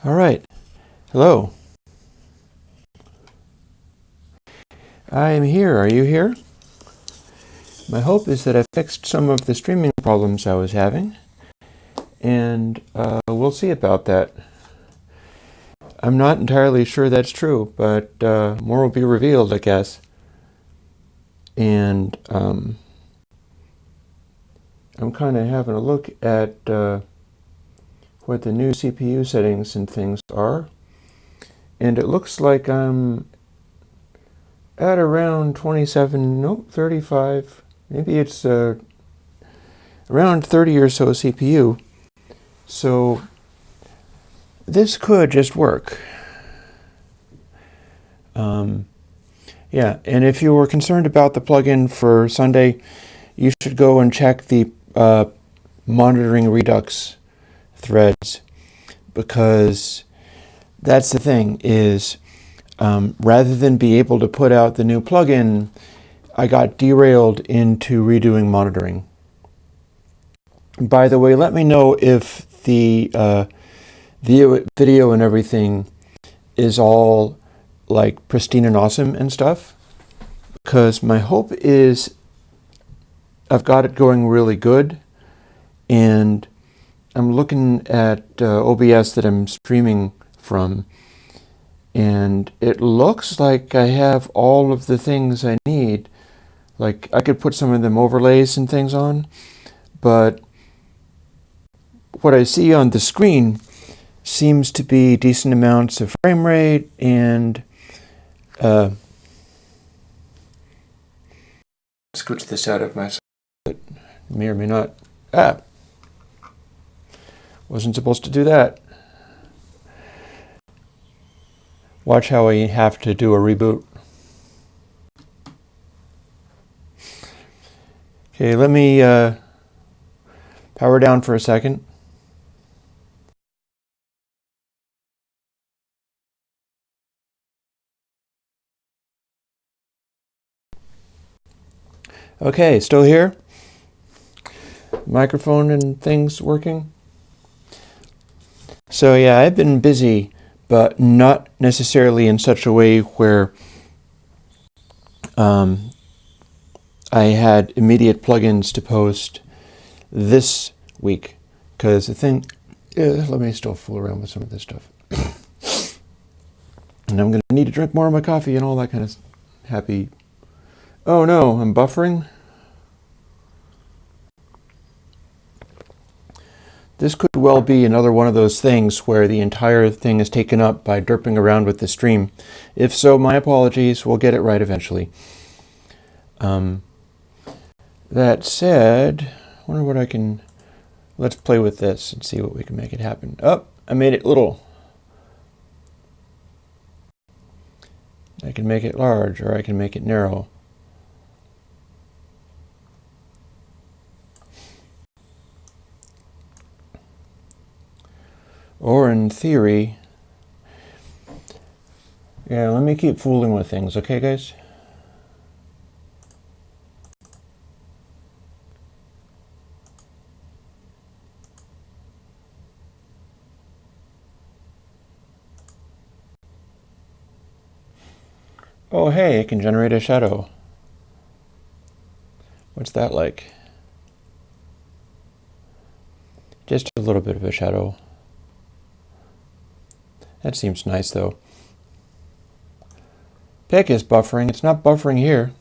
All right. Hello. I am here. Are you here? My hope is that I fixed some of the streaming problems I was having, and we'll see about that. I'm not entirely sure that's true, but more will be revealed, I guess. And I'm kind of having a look at what the new CPU settings and things are, and it looks like I'm at around 27, nope, 35. Maybe it's around 30 or so CPU. So this could just work. Yeah, and if you were concerned about the plugin for Sunday, you should go and check the monitoring Redux threads, because that's the thing is rather than be able to put out the new plugin, I got derailed into redoing monitoring. By the way, let me know if the video and everything is all like pristine and awesome and stuff, because my hope is I've got it going really good, and I'm looking at OBS that I'm streaming from, and it looks like I have all of the things I need. Like, I could put some of them overlays and things on, but what I see on the screen seems to be decent amounts of frame rate and switch this out of my it may or may not. Wasn't supposed to do that. Watch how I have to do a reboot. Okay, let me power down for a second. Okay, still here? Microphone and things working? So yeah, I've been busy, but not necessarily in such a way where I had immediate plugins to post this week. Because the thing, let me still fool around with some of this stuff. And I'm going to need to drink more of my coffee and all that kind of happy. Oh no, I'm buffering. This could well be another one of those things where the entire thing is taken up by derping around with the stream. If so, my apologies. We'll get it right eventually. That said, I wonder what I can... Let's play with this and see what we can make it happen. Oh, I made it little. I can make it large, or I can make it narrow. Or in theory... Yeah, let me keep fooling with things, okay, guys? Oh, hey, it can generate a shadow. What's that like? Just a little bit of a shadow. That seems nice, though. Pick is buffering. It's not buffering here.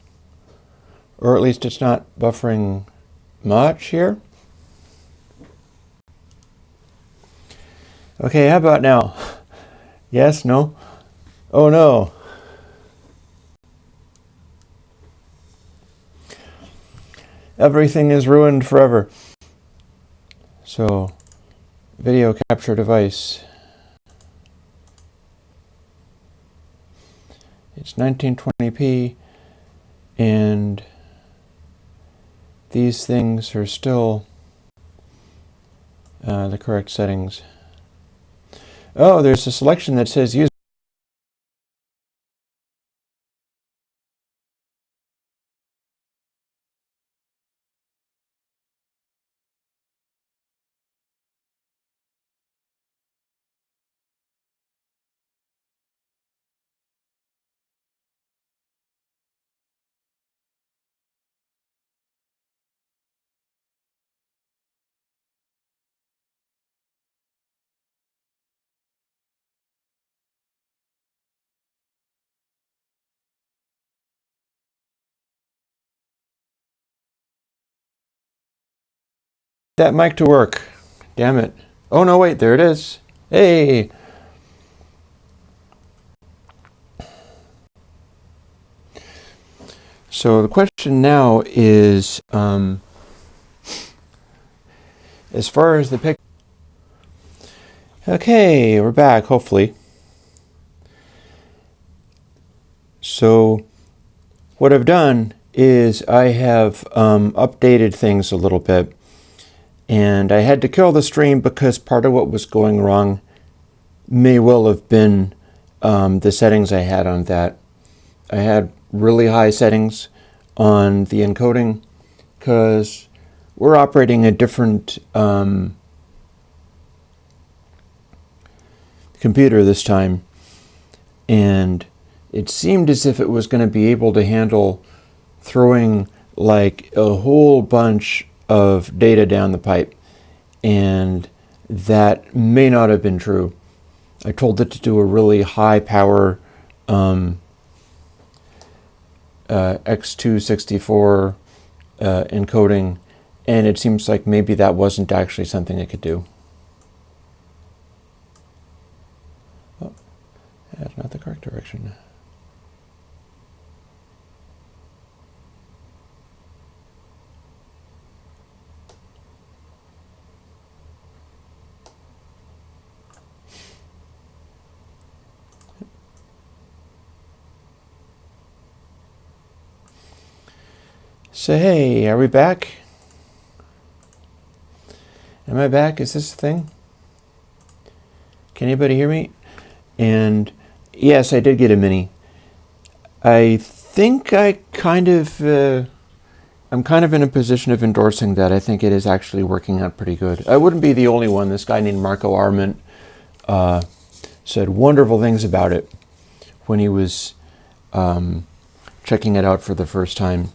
Or at least it's not buffering much here. Okay, how about now? Yes, no? Oh no. Everything is ruined forever. So, video capture device. It's 1920p, and these things are still the correct settings. Oh, there's a selection that says use that mic to work. Damn it. Oh no, wait, there it is. Hey. So the question now is, as far as the pic. Okay, we're back, hopefully. So what I've done is I have updated things a little bit, and I had to kill the stream because part of what was going wrong may well have been the settings I had on that. I had really high settings on the encoding because we're operating a different computer this time, and it seemed as if it was going to be able to handle throwing like a whole bunch of data down the pipe, and that may not have been true. I told it to do a really high power X264 encoding, and it seems like maybe that wasn't actually something it could do. Oh, that's not the correct direction. So hey, are we back? Am I back? Is this a thing? Can anybody hear me? And yes, I did get a mini. I think I'm kind of in a position of endorsing that. I think it is actually working out pretty good. I wouldn't be the only one. This guy named Marco Arment said wonderful things about it when he was checking it out for the first time.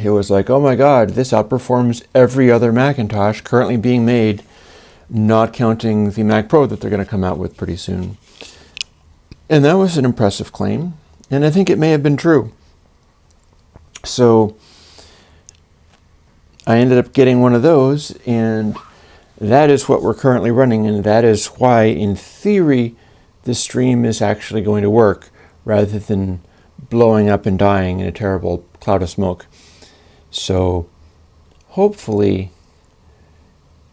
He was like, oh my God, this outperforms every other Macintosh currently being made, not counting the Mac Pro that they're going to come out with pretty soon. And that was an impressive claim, and I think it may have been true. So I ended up getting one of those, and that is what we're currently running, and that is why, in theory, the stream is actually going to work, rather than blowing up and dying in a terrible cloud of smoke. So hopefully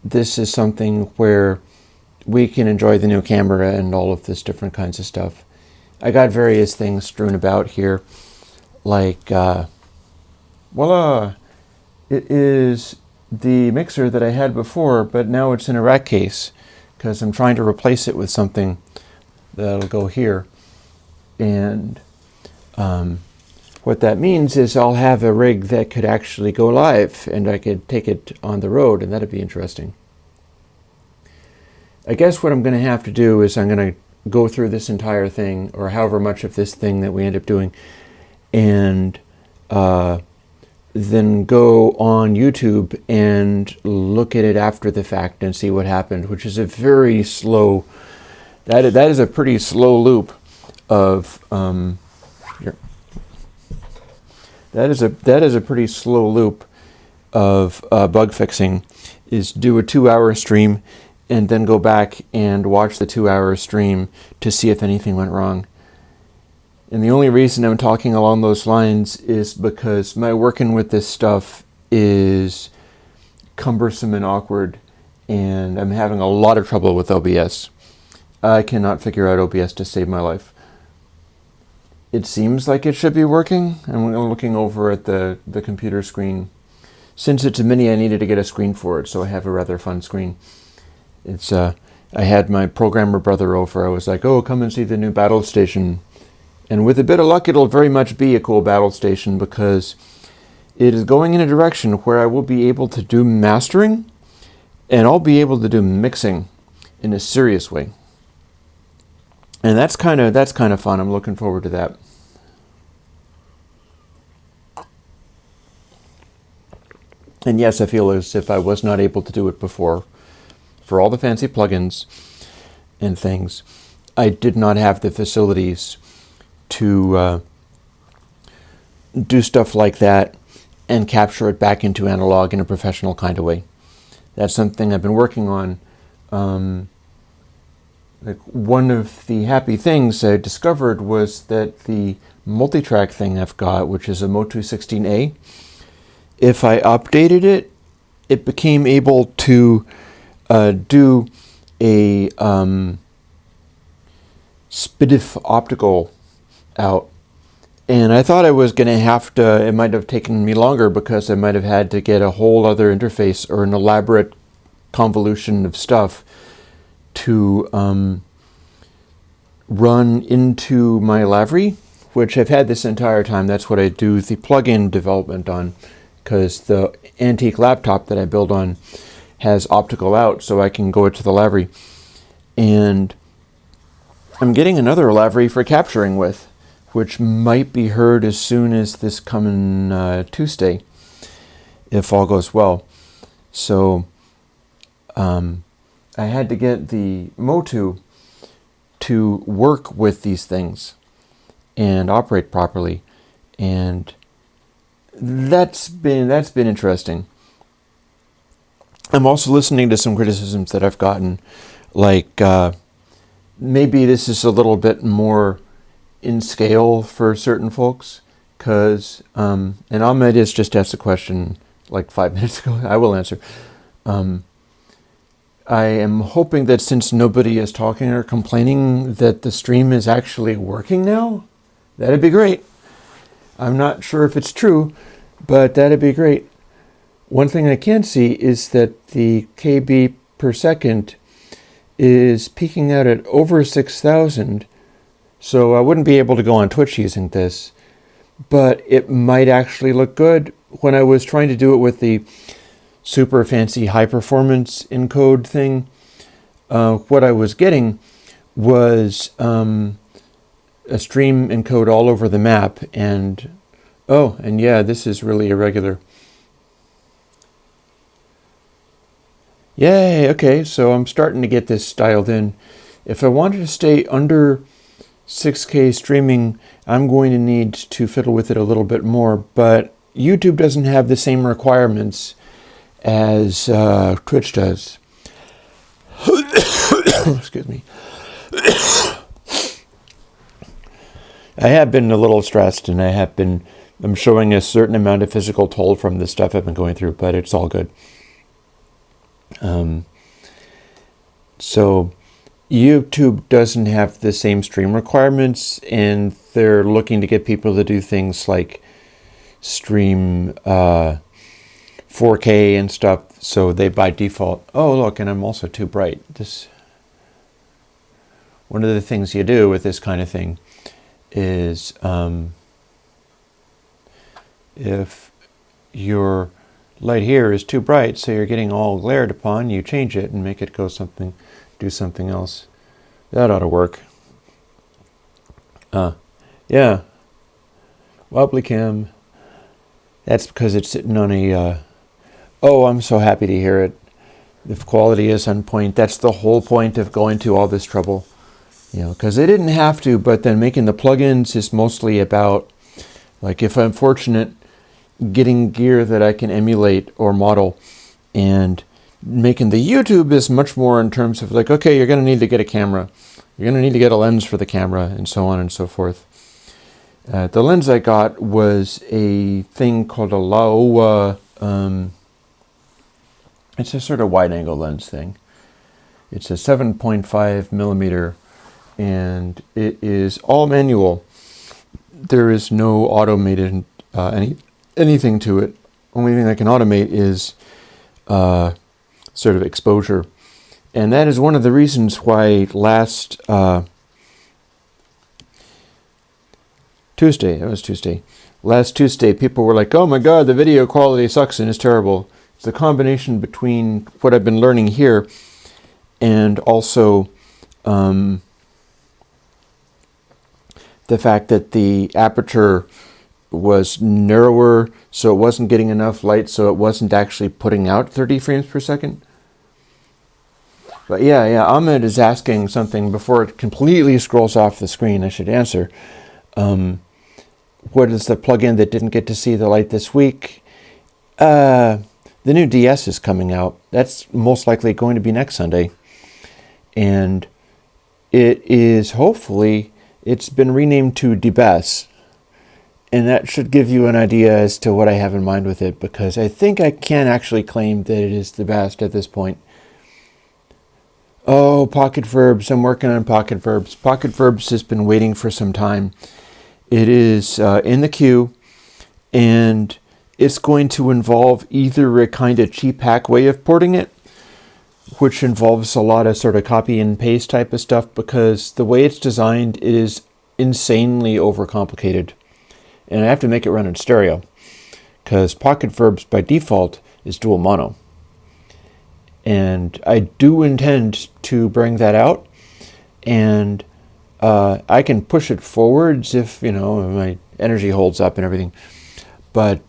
this is something where we can enjoy the new camera and all of this different kinds of stuff. I got various things strewn about here, like voila, it is the mixer that I had before, but now it's in a rack case because I'm trying to replace it with something that'll go here. And what that means is I'll have a rig that could actually go live, and I could take it on the road, and that'd be interesting. I guess what I'm going to have to do is I'm going to go through this entire thing, or however much of this thing that we end up doing, and then go on YouTube and look at it after the fact and see what happened, which is a very slow, that is a pretty slow loop of here. That is a pretty slow loop of bug fixing, is do a 2-hour stream and then go back and watch the 2-hour stream to see if anything went wrong. And the only reason I'm talking along those lines is because my working with this stuff is cumbersome and awkward, and I'm having a lot of trouble with OBS. I cannot figure out OBS to save my life. It seems like it should be working. I'm looking over at the computer screen. Since it's a mini, I needed to get a screen for it, so I have a rather fun screen. It's I had my programmer brother over. I was like, oh, come and see the new battle station. And with a bit of luck, it'll very much be a cool battle station, because it is going in a direction where I will be able to do mastering, and I'll be able to do mixing in a serious way. And that's kind of fun. I'm looking forward to that. And yes, I feel as if I was not able to do it before. For all the fancy plugins and things, I did not have the facilities to do stuff like that and capture it back into analog in a professional kind of way. That's something I've been working on. Like one of the happy things I discovered was that the multi-track thing I've got, which is a Motu 16A, if I updated it, it became able to do a SPDIF optical out. And I thought I was going to have to, it might have taken me longer because I might have had to get a whole other interface or an elaborate convolution of stuff to run into my Lavry, which I've had this entire time. That's what I do the plugin development on, because the antique laptop that I build on has optical out, so I can go to the Lavry. And I'm getting another Lavry for capturing with, which might be heard as soon as this coming Tuesday, if all goes well. So I had to get the Motu to work with these things and operate properly, and that's been interesting. I'm also listening to some criticisms that I've gotten, like maybe this is a little bit more in scale for certain folks, because and Ahmed has just asked a question like 5 minutes ago. I will answer. I am hoping that since nobody is talking or complaining, that the stream is actually working now. That'd be great. I'm not sure if it's true, but that'd be great. One thing I can see is that the KB per second is peaking out at over 6,000. So I wouldn't be able to go on Twitch using this, but it might actually look good. When I was trying to do it with the super fancy high performance encode thing, what I was getting was a stream encode all over the map, and yeah, this is really irregular. Yay, okay, so I'm starting to get this dialed in. If I wanted to stay under 6K streaming, I'm going to need to fiddle with it a little bit more, but YouTube doesn't have the same requirements as Twitch does. Excuse me. I have been a little stressed, and I'm showing a certain amount of physical toll from the stuff I've been going through, but it's all good. So YouTube doesn't have the same stream requirements, and they're looking to get people to do things like stream 4K and stuff, so they by default, oh look, and I'm also too bright. One of the things you do with this kind of thing is if your light here is too bright, so you're getting all glared upon, you change it and make it do something else. That ought to work. Yeah. Wobbly cam. That's because it's sitting on a, oh, I'm so happy to hear it. If quality is on point, that's the whole point of going to all this trouble. Because they didn't have to, but then making the plugins is mostly about, like, if I'm fortunate, getting gear that I can emulate or model, and making the YouTube is much more in terms of like, okay, you're going to need to get a camera. You're going to need to get a lens for the camera, and so on and so forth. The lens I got was a thing called a Laowa. It's a sort of wide-angle lens thing. It's a 7.5 millimeter, and it is all manual. There is no automated anything to it. Only thing I can automate is sort of exposure. And that is one of the reasons why last Tuesday, people were like, oh my god, the video quality sucks and is terrible. It's the combination between what I've been learning here and also the fact that the aperture was narrower, so it wasn't getting enough light, so it wasn't actually putting out 30 frames per second. But yeah, Ahmed is asking something before it completely scrolls off the screen. I should answer. What is the plugin that didn't get to see the light this week? the new DS is coming out. That's most likely going to be next Sunday. And it is, hopefully, it's been renamed to DBAS. And that should give you an idea as to what I have in mind with it, because I think I can actually claim that it is the best at this point. Oh, Pocket Verbs. I'm working on Pocket Verbs. Pocket Verbs has been waiting for some time. It is in the queue, and it's going to involve either a kind of cheap hack way of porting it, which involves a lot of sort of copy and paste type of stuff, because the way it's designed, it is insanely overcomplicated. And I have to make it run in stereo, because Pocket Verbs by default is dual mono. And I do intend to bring that out, and I can push it forwards if, my energy holds up and everything. But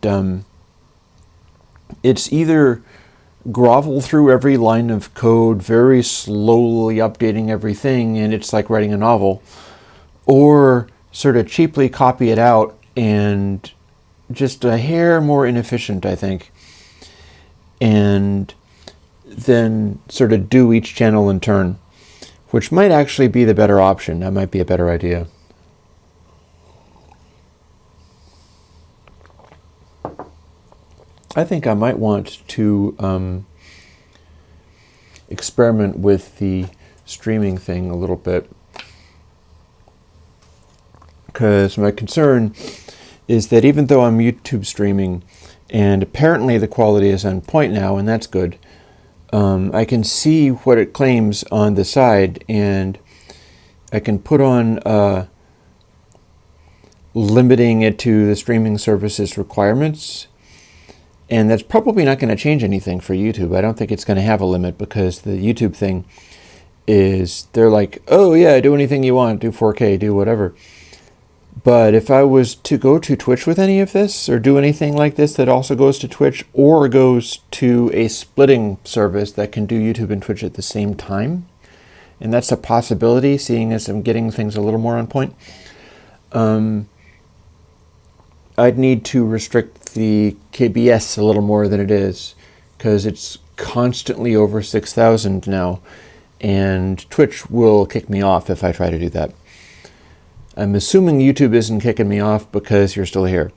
it's either grovel through every line of code, very slowly updating everything, and it's like writing a novel, or sort of cheaply copy it out and just a hair more inefficient, I think, and then sort of do each channel in turn, which might actually be the better option. That might be a better idea. I think I might want to experiment with the streaming thing a little bit, because my concern is that even though I'm YouTube streaming, and apparently the quality is on point now, and that's good, I can see what it claims on the side, and I can put on limiting it to the streaming services requirements, and that's probably not going to change anything for YouTube. I don't think it's going to have a limit, because the YouTube thing is, they're like, oh yeah, do anything you want, do 4K, do whatever. But if I was to go to Twitch with any of this, or do anything like this that also goes to Twitch, or goes to a splitting service that can do YouTube and Twitch at the same time, and that's a possibility, seeing as I'm getting things a little more on point, I'd need to restrict the KBS a little more than it is, because it's constantly over 6,000 now, and Twitch will kick me off if I try to do that. I'm assuming YouTube isn't kicking me off because you're still here.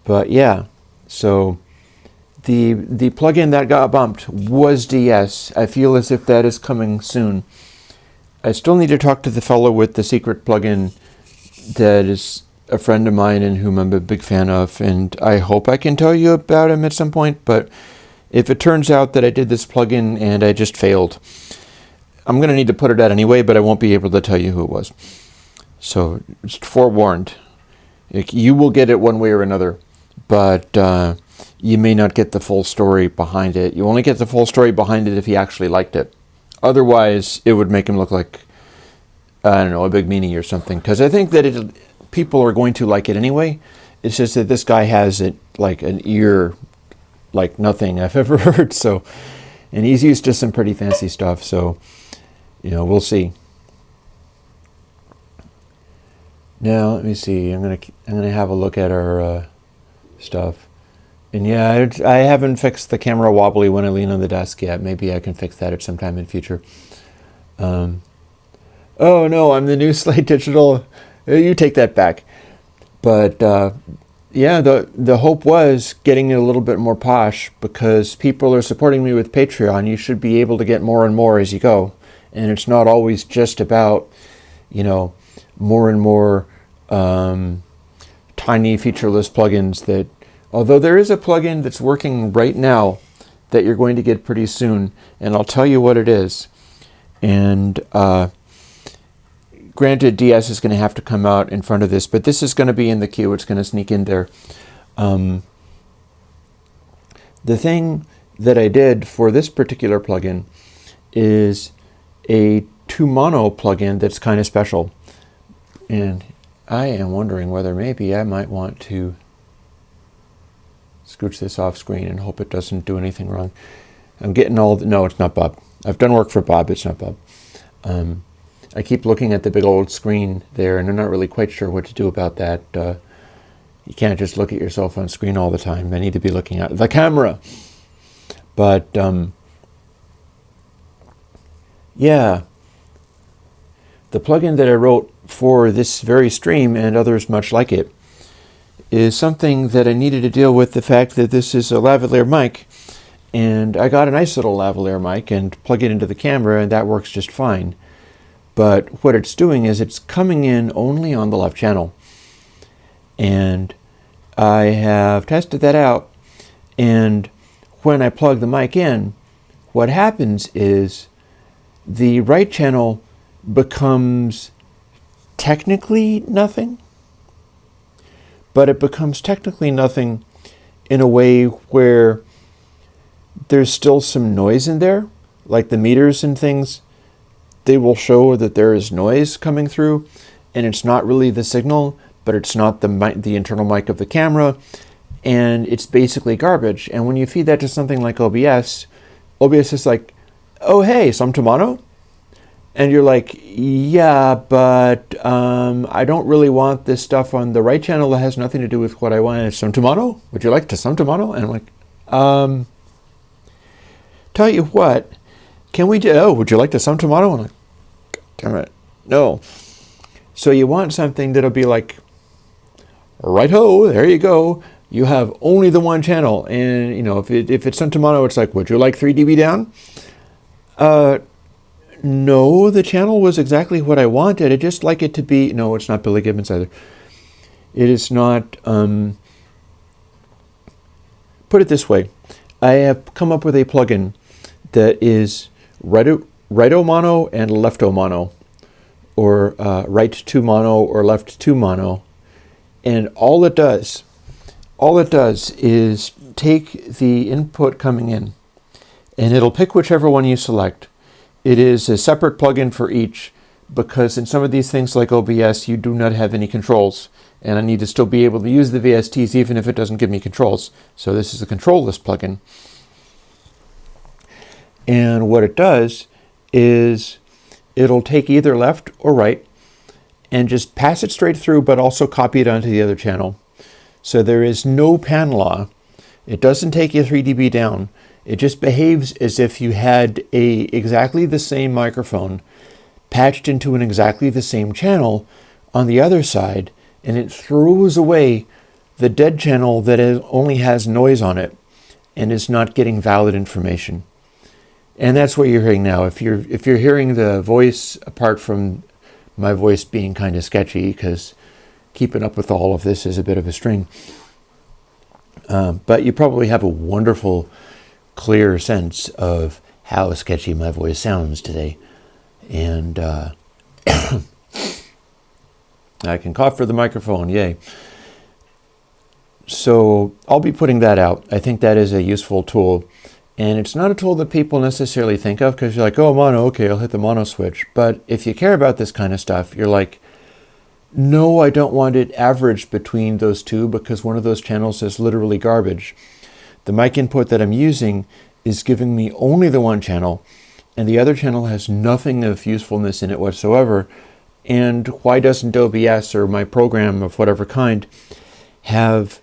But yeah, so the plugin that got bumped was DS. I feel as if that is coming soon. I still need to talk to the fellow with the secret plugin that is a friend of mine and whom I'm a big fan of, and I hope I can tell you about him at some point. But if it turns out that I did this plugin and I just failed, I'm going to need to put it out anyway, but I won't be able to tell you who it was. So, just forewarned. You will get it one way or another, but you may not get the full story behind it. You only get the full story behind it if he actually liked it. Otherwise, it would make him look like, I don't know, a big meanie or something. Because I think that people are going to like it anyway. It's just that this guy has it like an ear like nothing I've ever heard. So, and he's used to some pretty fancy stuff. So, we'll see. Now, let me see. I'm gonna have a look at our stuff. And yeah, I haven't fixed the camera wobbly when I lean on the desk yet. Maybe I can fix that at some time in future. Oh no, I'm the new Slate Digital. You take that back. But yeah, the hope was getting it a little bit more posh, because people are supporting me with Patreon. You should be able to get more and more as you go. And it's not always just about, more and more tiny featureless plugins that, although there is a plugin that's working right now that you're going to get pretty soon, and I'll tell you what it is. And granted, DS is going to have to come out in front of this, but this is going to be in the queue. It's going to sneak in there. The thing that I did for this particular plugin is a 2-mono plugin that's kind of special. And I am wondering whether maybe I might want to scooch this off screen and hope it doesn't do anything wrong. I'm getting no, it's not Bob. I've done work for Bob, it's not Bob. I keep looking at the big old screen there, and I'm not really quite sure what to do about that. You can't just look at yourself on screen all the time. I need to be looking at the camera. But yeah, the plugin that I wrote for this very stream and others much like it is something that I needed to deal with the fact that this is a lavalier mic, and I got a nice little lavalier mic and plug it into the camera, and that works just fine. But what it's doing is it's coming in only on the left channel. And I have tested that out, and when I plug the mic in, what happens is the right channel becomes technically nothing, but it becomes technically nothing in a way where there's still some noise in there, like the meters and things. They will show that there is noise coming through, and it's not really the signal, but it's not the internal mic of the camera, and it's basically garbage. And when you feed that to something like OBS is like, oh hey, some Tomano? And you're like, yeah, but I don't really want this stuff on the right channel that has nothing to do with what I want. It's some Tomano? Would you like to some Tomano? And I'm like, tell you what, can we do, oh, would you like to some Tomano? And I'm like, damn it, no. So you want something that'll be like, right-ho, there you go. You have only the one channel. And, you know, if it's some Tomano, it's like, would you like 3 dB down? No, the channel was exactly what I wanted. I just like it to be, no, it's not Billy Gibbons either. It is not, put it this way. I have come up with a plugin that is right-o mono and left-o mono, or right to mono or left to mono. And all it does is take the input coming in, and it'll pick whichever one you select. It is a separate plugin for each, because in some of these things like OBS, you do not have any controls, and I need to still be able to use the VSTs even if it doesn't give me controls. So this is a controlless plugin. And what it does is it'll take either left or right and just pass it straight through, but also copy it onto the other channel. So there is no pan law. It doesn't take you 3 dB down. It just behaves as if you had exactly the same microphone patched into an exactly the same channel on the other side, and it throws away the dead channel that only has noise on it and is not getting valid information. And that's what you're hearing now. If you're hearing the voice, apart from my voice being kind of sketchy, because keeping up with all of this is a bit of a string, but you probably have a wonderful, clear sense of how sketchy my voice sounds today. And I can cough for the microphone, yay. So I'll be putting that out. I think that is a useful tool. And it's not a tool that people necessarily think of, because you're like, oh, mono, okay, I'll hit the mono switch. But if you care about this kind of stuff, you're like, no, I don't want it averaged between those two, because one of those channels is literally garbage. The mic input that I'm using is giving me only the one channel, and the other channel has nothing of usefulness in it whatsoever. And why doesn't OBS or my program of whatever kind have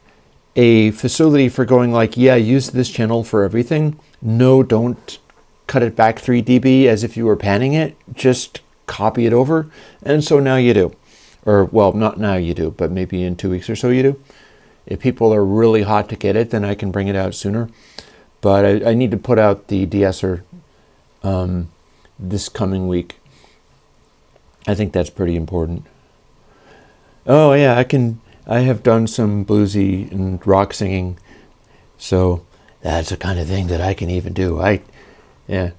a facility for going like, yeah, use this channel for everything? No, don't cut it back 3 dB as if you were panning it. Just copy it over. And so now you do. Or, well, not now you do, but maybe in 2 weeks or so you do. If people are really hot to get it, then I can bring it out sooner. But I need to put out the de-esser this coming week. I think that's pretty important. Oh yeah, I have done some bluesy and rock singing, so that's the kind of thing that I can even do.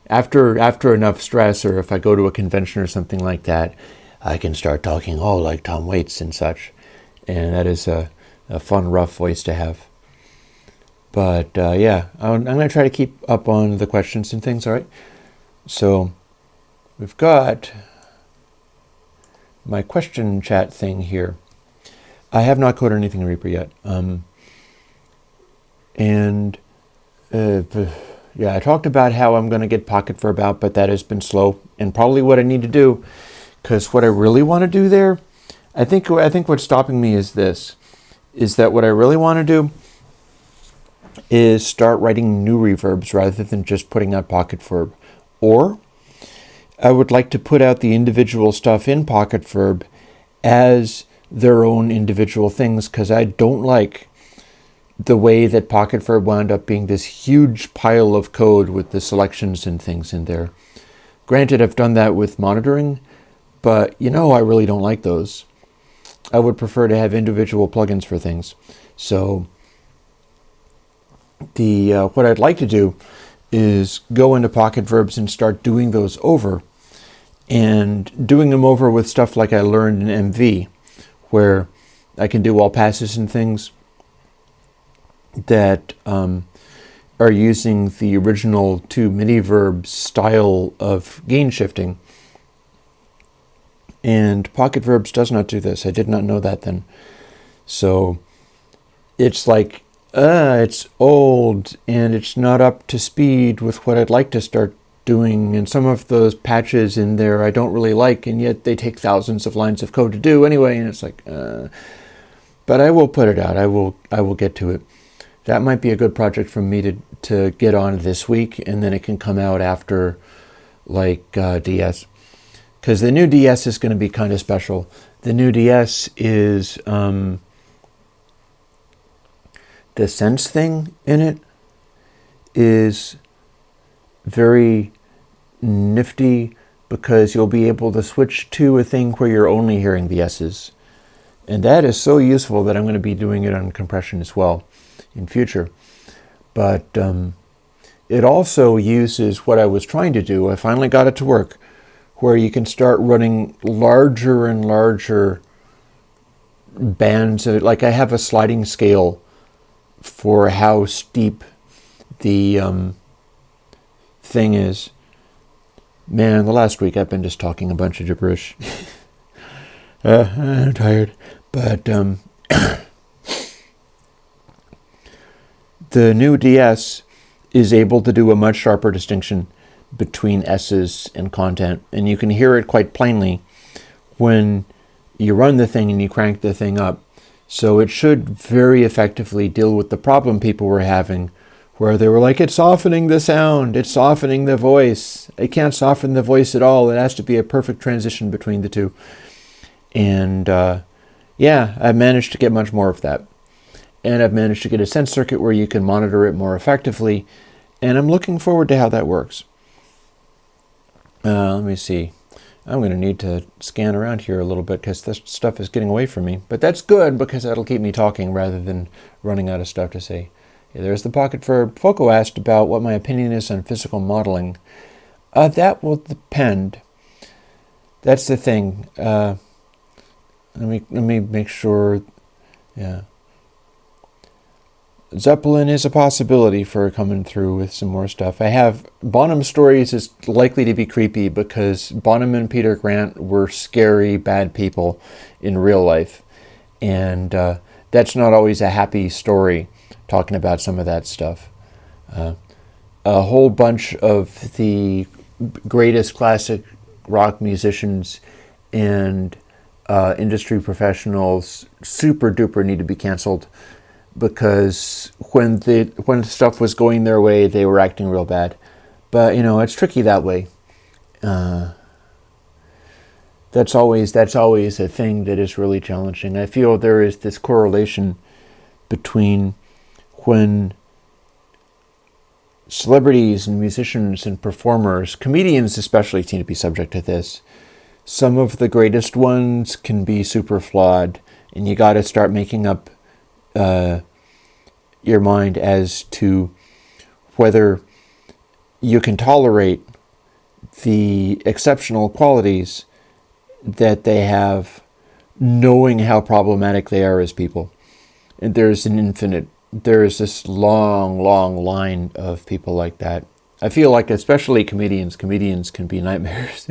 After enough stress, or if I go to a convention or something like that, I can start talking like Tom Waits and such, and that is a fun, rough voice to have. But yeah, I'm going to try to keep up on the questions and things. All right, so we've got my question chat thing here. I have not coded anything in Reaper yet. Yeah, I talked about how I'm going to get Pocket for about, but that has been slow, and probably what I need to do, because what I really want to do there, I think what's stopping me is this, is that what I really want to do is start writing new reverbs rather than just putting out Pocket Verb. Or I would like to put out the individual stuff in Pocket Verb as their own individual things, because I don't like the way that Pocket Verb wound up being this huge pile of code with the selections and things in there. Granted, I've done that with monitoring, but I really don't like those. I would prefer to have individual plugins for things. So what I'd like to do is go into Pocket Verbs and start doing those over, and doing them over with stuff like I learned in MV, where I can do all passes and things that are using the original 2 MIDI verbs style of gain shifting. And Pocket Verbs does not do this. I did not know that then. So it's like, it's old and it's not up to speed with what I'd like to start doing. And some of those patches in there I don't really like, and yet they take thousands of lines of code to do anyway. And it's like, but I will put it out. I will get to it. That might be a good project for me to get on this week, and then it can come out after DS. Because the new DS is going to be kind of special. The new DS is the sense thing in it is very nifty, because you'll be able to switch to a thing where you're only hearing the S's. And that is so useful that I'm going to be doing it on compression as well in future. But it also uses what I was trying to do. I finally got it to work, where you can start running larger and larger bands of it. Like I have a sliding scale for how steep the thing is. Man, the last week I've been just talking a bunch of gibberish. I'm tired. But the new DS is able to do a much sharper distinction between S's and content, and you can hear it quite plainly when you run the thing and you crank the thing up. So it should very effectively deal with the problem people were having, where they were like, it's softening the sound, it's softening the voice. It can't soften the voice at all. It has to be a perfect transition between the two. And I've managed to get much more of that. And I've managed to get a sense circuit where you can monitor it more effectively. And I'm looking forward to how that works. Let me see. I'm going to need to scan around here a little bit because this stuff is getting away from me. But that's good, because that'll keep me talking rather than running out of stuff to say. Yeah, there's the Pocket Verb. Foco asked about what my opinion is on physical modeling. That will depend. That's the thing. Let me make sure. Yeah. Zeppelin is a possibility for coming through with some more stuff. I have Bonham Stories is likely to be creepy, because Bonham and Peter Grant were scary, bad people in real life. And that's not always a happy story, talking about some of that stuff. A whole bunch of the greatest classic rock musicians and industry professionals super duper need to be canceled, because when stuff was going their way, they were acting real bad. But it's tricky that way. That's always a thing that is really challenging. I feel there is this correlation between when celebrities and musicians and performers, comedians especially, seem to be subject to this. Some of the greatest ones can be super flawed, and you got to start making up your mind as to whether you can tolerate the exceptional qualities that they have, knowing how problematic they are as people. And there is this long line of people like that. I feel like especially comedians can be nightmares.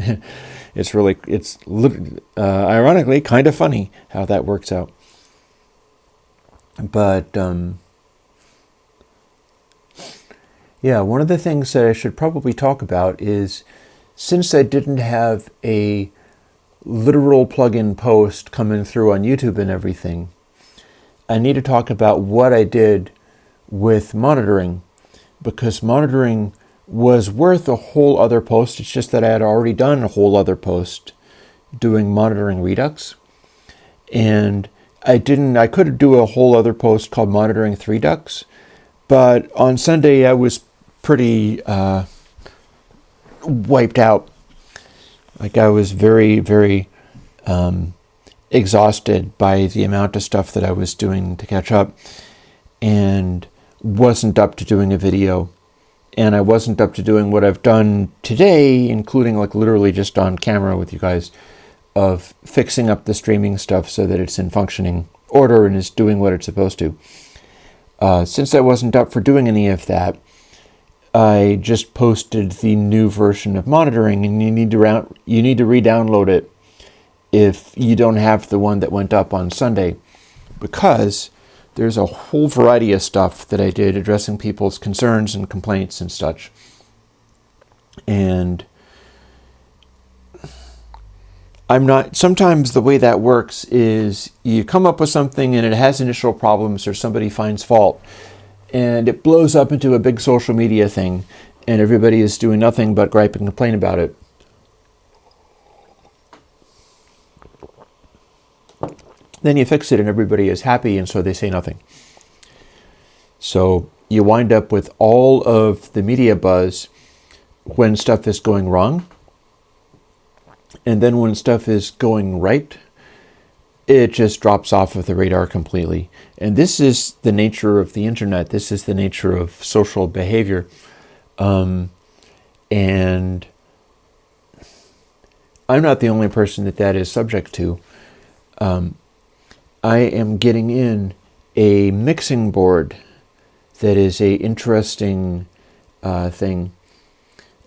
It's ironically kind of funny how that works out. But one of the things that I should probably talk about is, since I didn't have a literal plugin post coming through on YouTube and everything, I need to talk about what I did with monitoring, because monitoring was worth a whole other post. It's just that I had already done a whole other post doing monitoring Redux, and I could do a whole other post called monitoring 3Dux, but on Sunday I was pretty wiped out. Like, I was very, very exhausted by the amount of stuff that I was doing to catch up, and wasn't up to doing a video. And I wasn't up to doing what I've done today, including like literally just on camera with you guys, of fixing up the streaming stuff so that it's in functioning order and is doing what it's supposed to. Since I wasn't up for doing any of that, I just posted the new version of monitoring, and you need to re-download it if you don't have the one that went up on Sunday, because there's a whole variety of stuff that I did addressing people's concerns and complaints and such. And sometimes the way that works is you come up with something and it has initial problems or somebody finds fault, and it blows up into a big social media thing, and everybody is doing nothing but gripe and complain about it. Then you fix it and everybody is happy, and so they say nothing. So you wind up with all of the media buzz when stuff is going wrong. And then when stuff is going right, it just drops off of the radar completely. And this is the nature of the internet. This is the nature of social behavior. And I'm not the only person that is subject to. I am getting in a mixing board that is a interesting thing.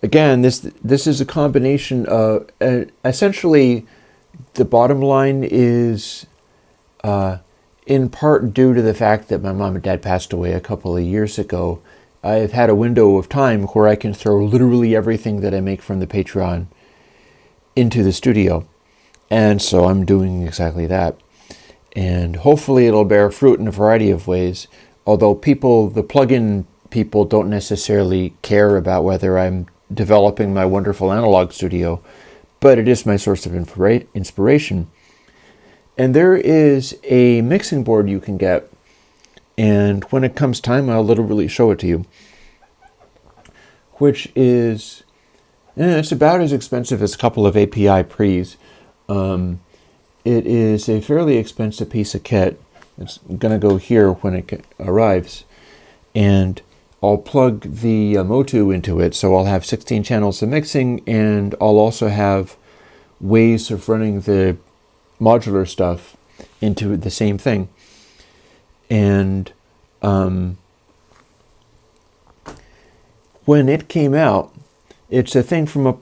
Again, this is a combination of essentially the bottom line is in part due to the fact that my mom and dad passed away a couple of years ago. I've had a window of time where I can throw literally everything that I make from the Patreon into the studio, and so I'm doing exactly that. And hopefully it'll bear fruit in a variety of ways, although the plugin people don't necessarily care about whether I'm developing my wonderful analog studio, but it is my source of inspiration. And there is a mixing board you can get, and when it comes time, I'll literally show it to you, which is, it's about as expensive as a couple of API pre's. It is a fairly expensive piece of kit. It's going to go here when it arrives. And I'll plug the Motu into it, so I'll have 16 channels of mixing, and I'll also have ways of running the modular stuff into the same thing. And when it came out, it's a thing from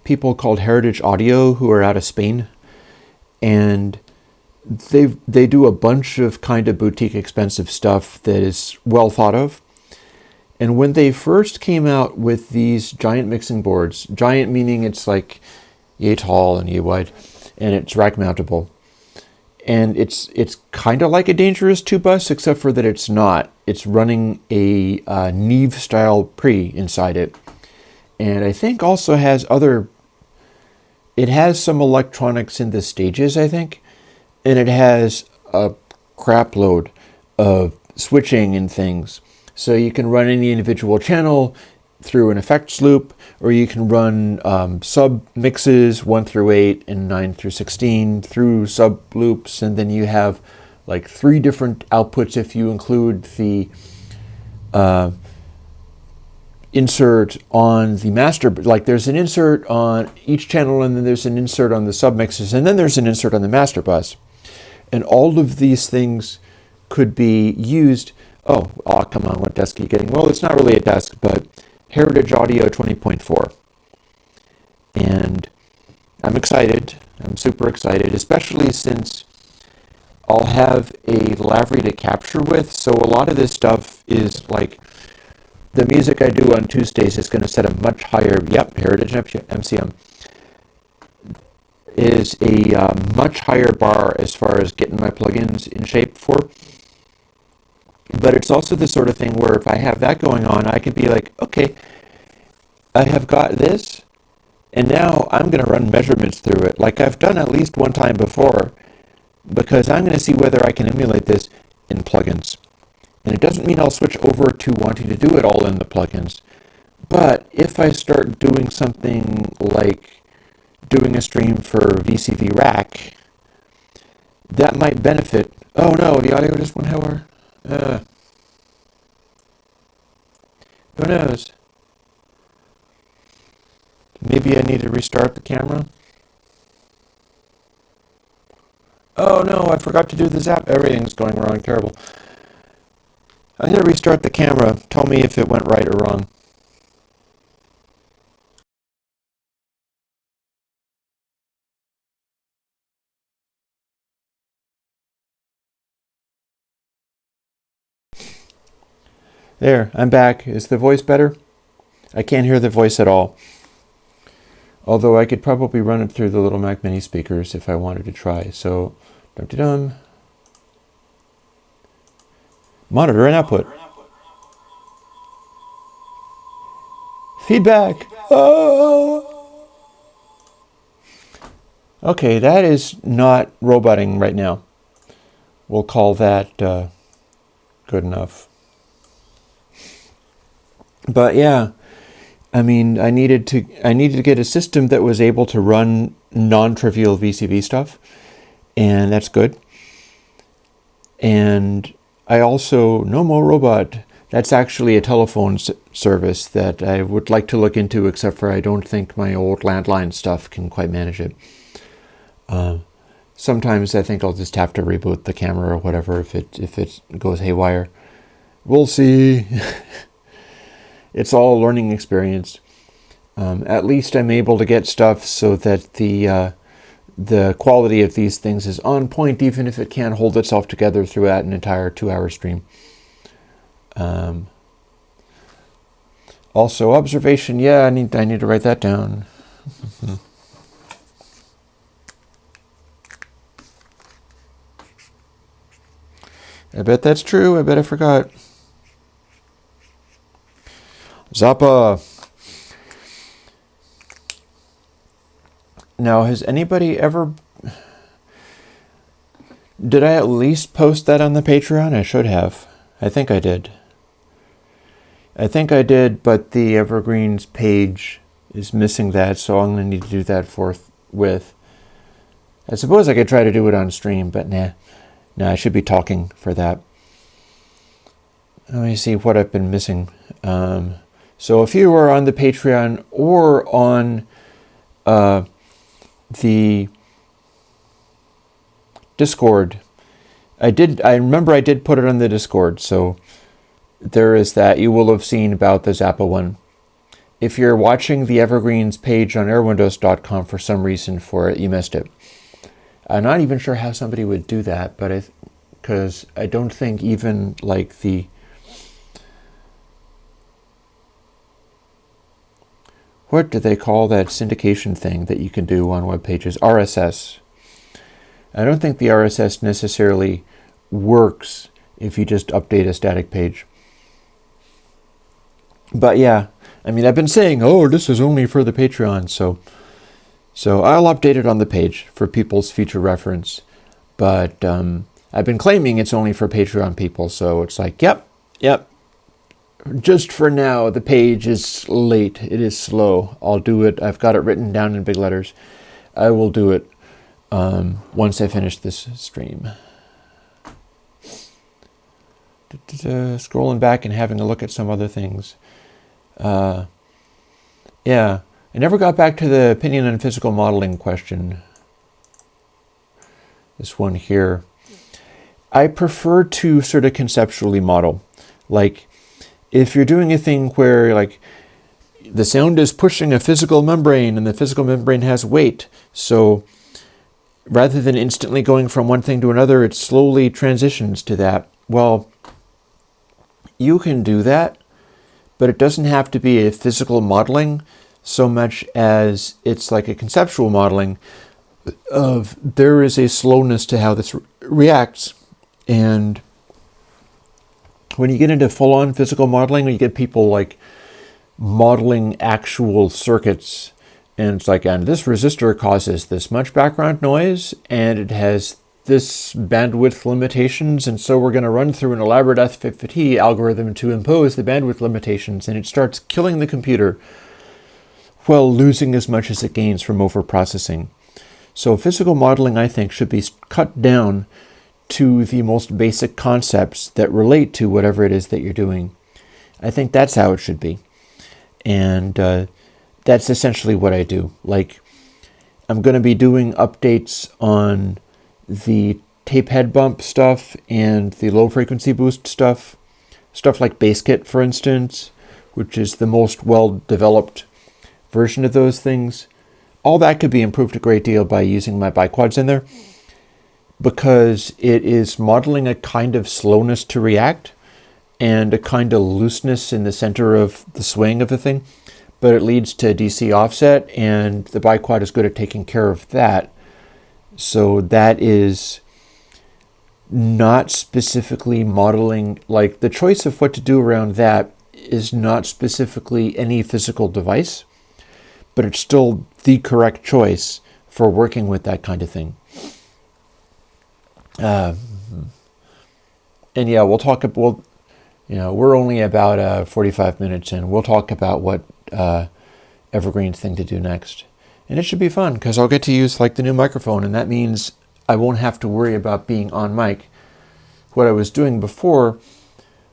people called Heritage Audio, who are out of Spain. And they do a bunch of kind of boutique expensive stuff that is well thought of. And when they first came out with these giant mixing boards, giant meaning it's like yay tall and yay wide, and it's rack mountable. And it's kind of like a Dangerous 2 bus, except for that it's not. It's running a Neve style pre inside it. And I think also it has some electronics in the stages, I think, and it has a crap load of switching and things. So you can run any individual channel through an effects loop, or you can run sub mixes 1 through 8 and 9 through 16 through sub loops, and then you have like 3 different outputs if you include the insert on the master. Like, there's an insert on each channel, and then there's an insert on the sub mixes, and then there's an insert on the master bus. And all of these things could be used. Oh, come on, what desk are you getting? Well, it's not really a desk, but Heritage Audio 20.4. And I'm excited. I'm super excited, especially since I'll have a Lavry to capture with. So a lot of this stuff is like, the music I do on Tuesdays is going to set a much higher, Heritage MCM. is a much higher bar as far as getting my plugins in shape for. But it's also the sort of thing where if I have that going on, I could be like, okay, I have got this, and now I'm going to run measurements through it, like I've done at least one time before, because I'm going to see whether I can emulate this in plugins. And it doesn't mean I'll switch over to wanting to do it all in the plugins. But if I start doing something like doing a stream for VCV Rack, that might benefit. Oh no, the audio just went hour. Who knows? Maybe I need to restart the camera. Oh no, I forgot to do the zap. Everything's going wrong. Terrible. I'm going to restart the camera. Tell me if it went right or wrong. There, I'm back. Is the voice better? I can't hear the voice at all. Although I could probably run it through the little Mac Mini speakers if I wanted to try. So, dum-de-dum. Monitor and output. Feedback. Oh. Okay, that is not roboting right now. We'll call that good enough. But yeah, I mean, I needed to get a system that was able to run non-trivial VCV stuff, and that's good. And I also, No More Robot, that's actually a telephone service that I would like to look into, except for I don't think my old landline stuff can quite manage it. Sometimes I think I'll just have to reboot the camera or whatever if it goes haywire. We'll see. It's all a learning experience. At least I'm able to get stuff so that the quality of these things is on point, even if it can't hold itself together throughout an entire 2-hour stream. Also, observation. Yeah, I need to write that down. I bet that's true. I bet I forgot. Zappa. Now, has anybody ever... Did I at least post that on the Patreon? I should have. I think I did. But the Evergreens page is missing that, so I'm going to need to do that forthwith. I suppose I could try to do it on stream, but nah. Nah, I should be talking for that. Let me see what I've been missing. So if you are on the Patreon or on the Discord, I remember I did put it on the Discord, so there is that. You will have seen about the Zappa one. If you're watching the Evergreens page on airwindows.com for some reason for it, you missed it. I'm not even sure how somebody would do that, but because I don't think even like the... What do they call that syndication thing that you can do on web pages? RSS. I don't think the RSS necessarily works if you just update a static page. But yeah, I mean, I've been saying, oh, this is only for the Patreon, so I'll update it on the page for people's future reference. But I've been claiming it's only for Patreon people, so it's like, yep. Just for now, the page is late. It is slow. I'll do it. I've got it written down in big letters. I will do it once I finish this stream. Scrolling back and having a look at some other things. Yeah, I never got back to the opinion on physical modeling question. This one here. I prefer to sort of conceptually model. Like, if you're doing a thing where, like, the sound is pushing a physical membrane and the physical membrane has weight, so rather than instantly going from one thing to another, it slowly transitions to that. Well, you can do that, but it doesn't have to be a physical modeling so much as it's like a conceptual modeling. of there is a slowness to how this reacts. And when you get into full-on physical modeling, you get people like modeling actual circuits, and it's like, and this resistor causes this much background noise, and it has this bandwidth limitations, and so we're going to run through an elaborate FFT algorithm to impose the bandwidth limitations, and it starts killing the computer while losing as much as it gains from overprocessing. So physical modeling, I think, should be cut down to the most basic concepts that relate to whatever it is that you're doing. I think that's how it should be. And that's essentially what I do. Like, I'm going to be doing updates on the tape head bump stuff and the low frequency boost stuff. Stuff like BassKit, for instance, which is the most well-developed version of those things. All that could be improved a great deal by using my biquads in there, because it is modeling a kind of slowness to react and a kind of looseness in the center of the swing of the thing, but it leads to DC offset, and the biquad is good at taking care of that. So that is not specifically modeling, like the choice of what to do around that is not specifically any physical device, but it's still the correct choice for working with that kind of thing. And yeah, we're only about 45 minutes in. We'll talk about what Evergreen's thing to do next. And it should be fun, because I'll get to use like the new microphone, and that means I won't have to worry about being on mic. What I was doing before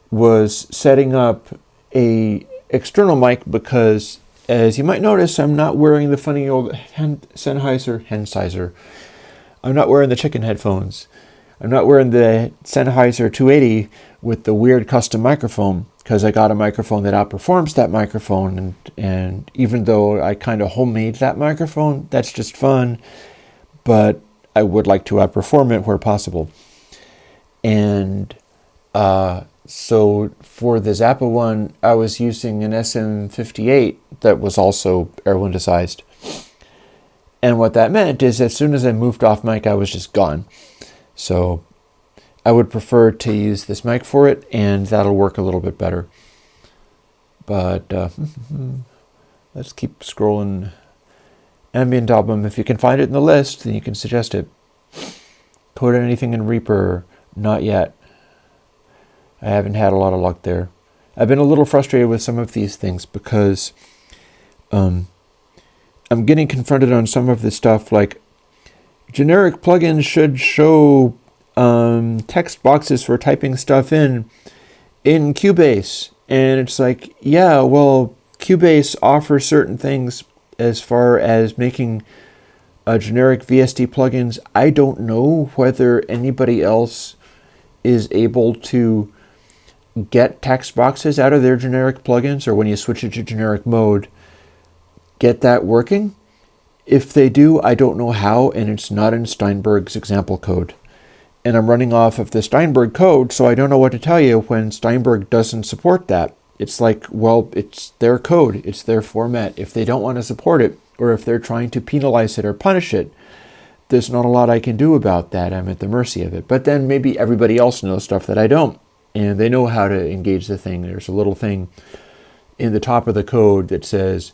was setting up a external mic, because as you might notice, I'm not wearing the funny old Sennheiser. I'm not wearing the chicken headphones. I'm not wearing the Sennheiser 280 with the weird custom microphone, because I got a microphone that outperforms that microphone, and even though I kind of homemade that microphone, that's just fun, but I would like to outperform it where possible. And so for the Zappa one, I was using an SM58 that was also Airwindowsized. And what that meant is as soon as I moved off mic, I was just gone. So I would prefer to use this mic for it, and that'll work a little bit better. But let's keep scrolling. Ambient album, if you can find it in the list, then you can suggest it. Put anything in Reaper? Not yet. I haven't had a lot of luck there. I've been a little frustrated with some of these things because I'm getting confronted on some of this stuff, like generic plugins should show text boxes for typing stuff in Cubase. And it's like, yeah, well, Cubase offers certain things as far as making generic VST plugins. I don't know whether anybody else is able to get text boxes out of their generic plugins, or when you switch it to generic mode, get that working. If they do, I don't know how, and it's not in Steinberg's example code. And I'm running off of the Steinberg code, so I don't know what to tell you when Steinberg doesn't support that. It's like, well, it's their code, it's their format. If they don't want to support it, or if they're trying to penalize it or punish it, there's not a lot I can do about that. I'm at the mercy of it. But then maybe everybody else knows stuff that I don't, and they know how to engage the thing. There's a little thing in the top of the code that says,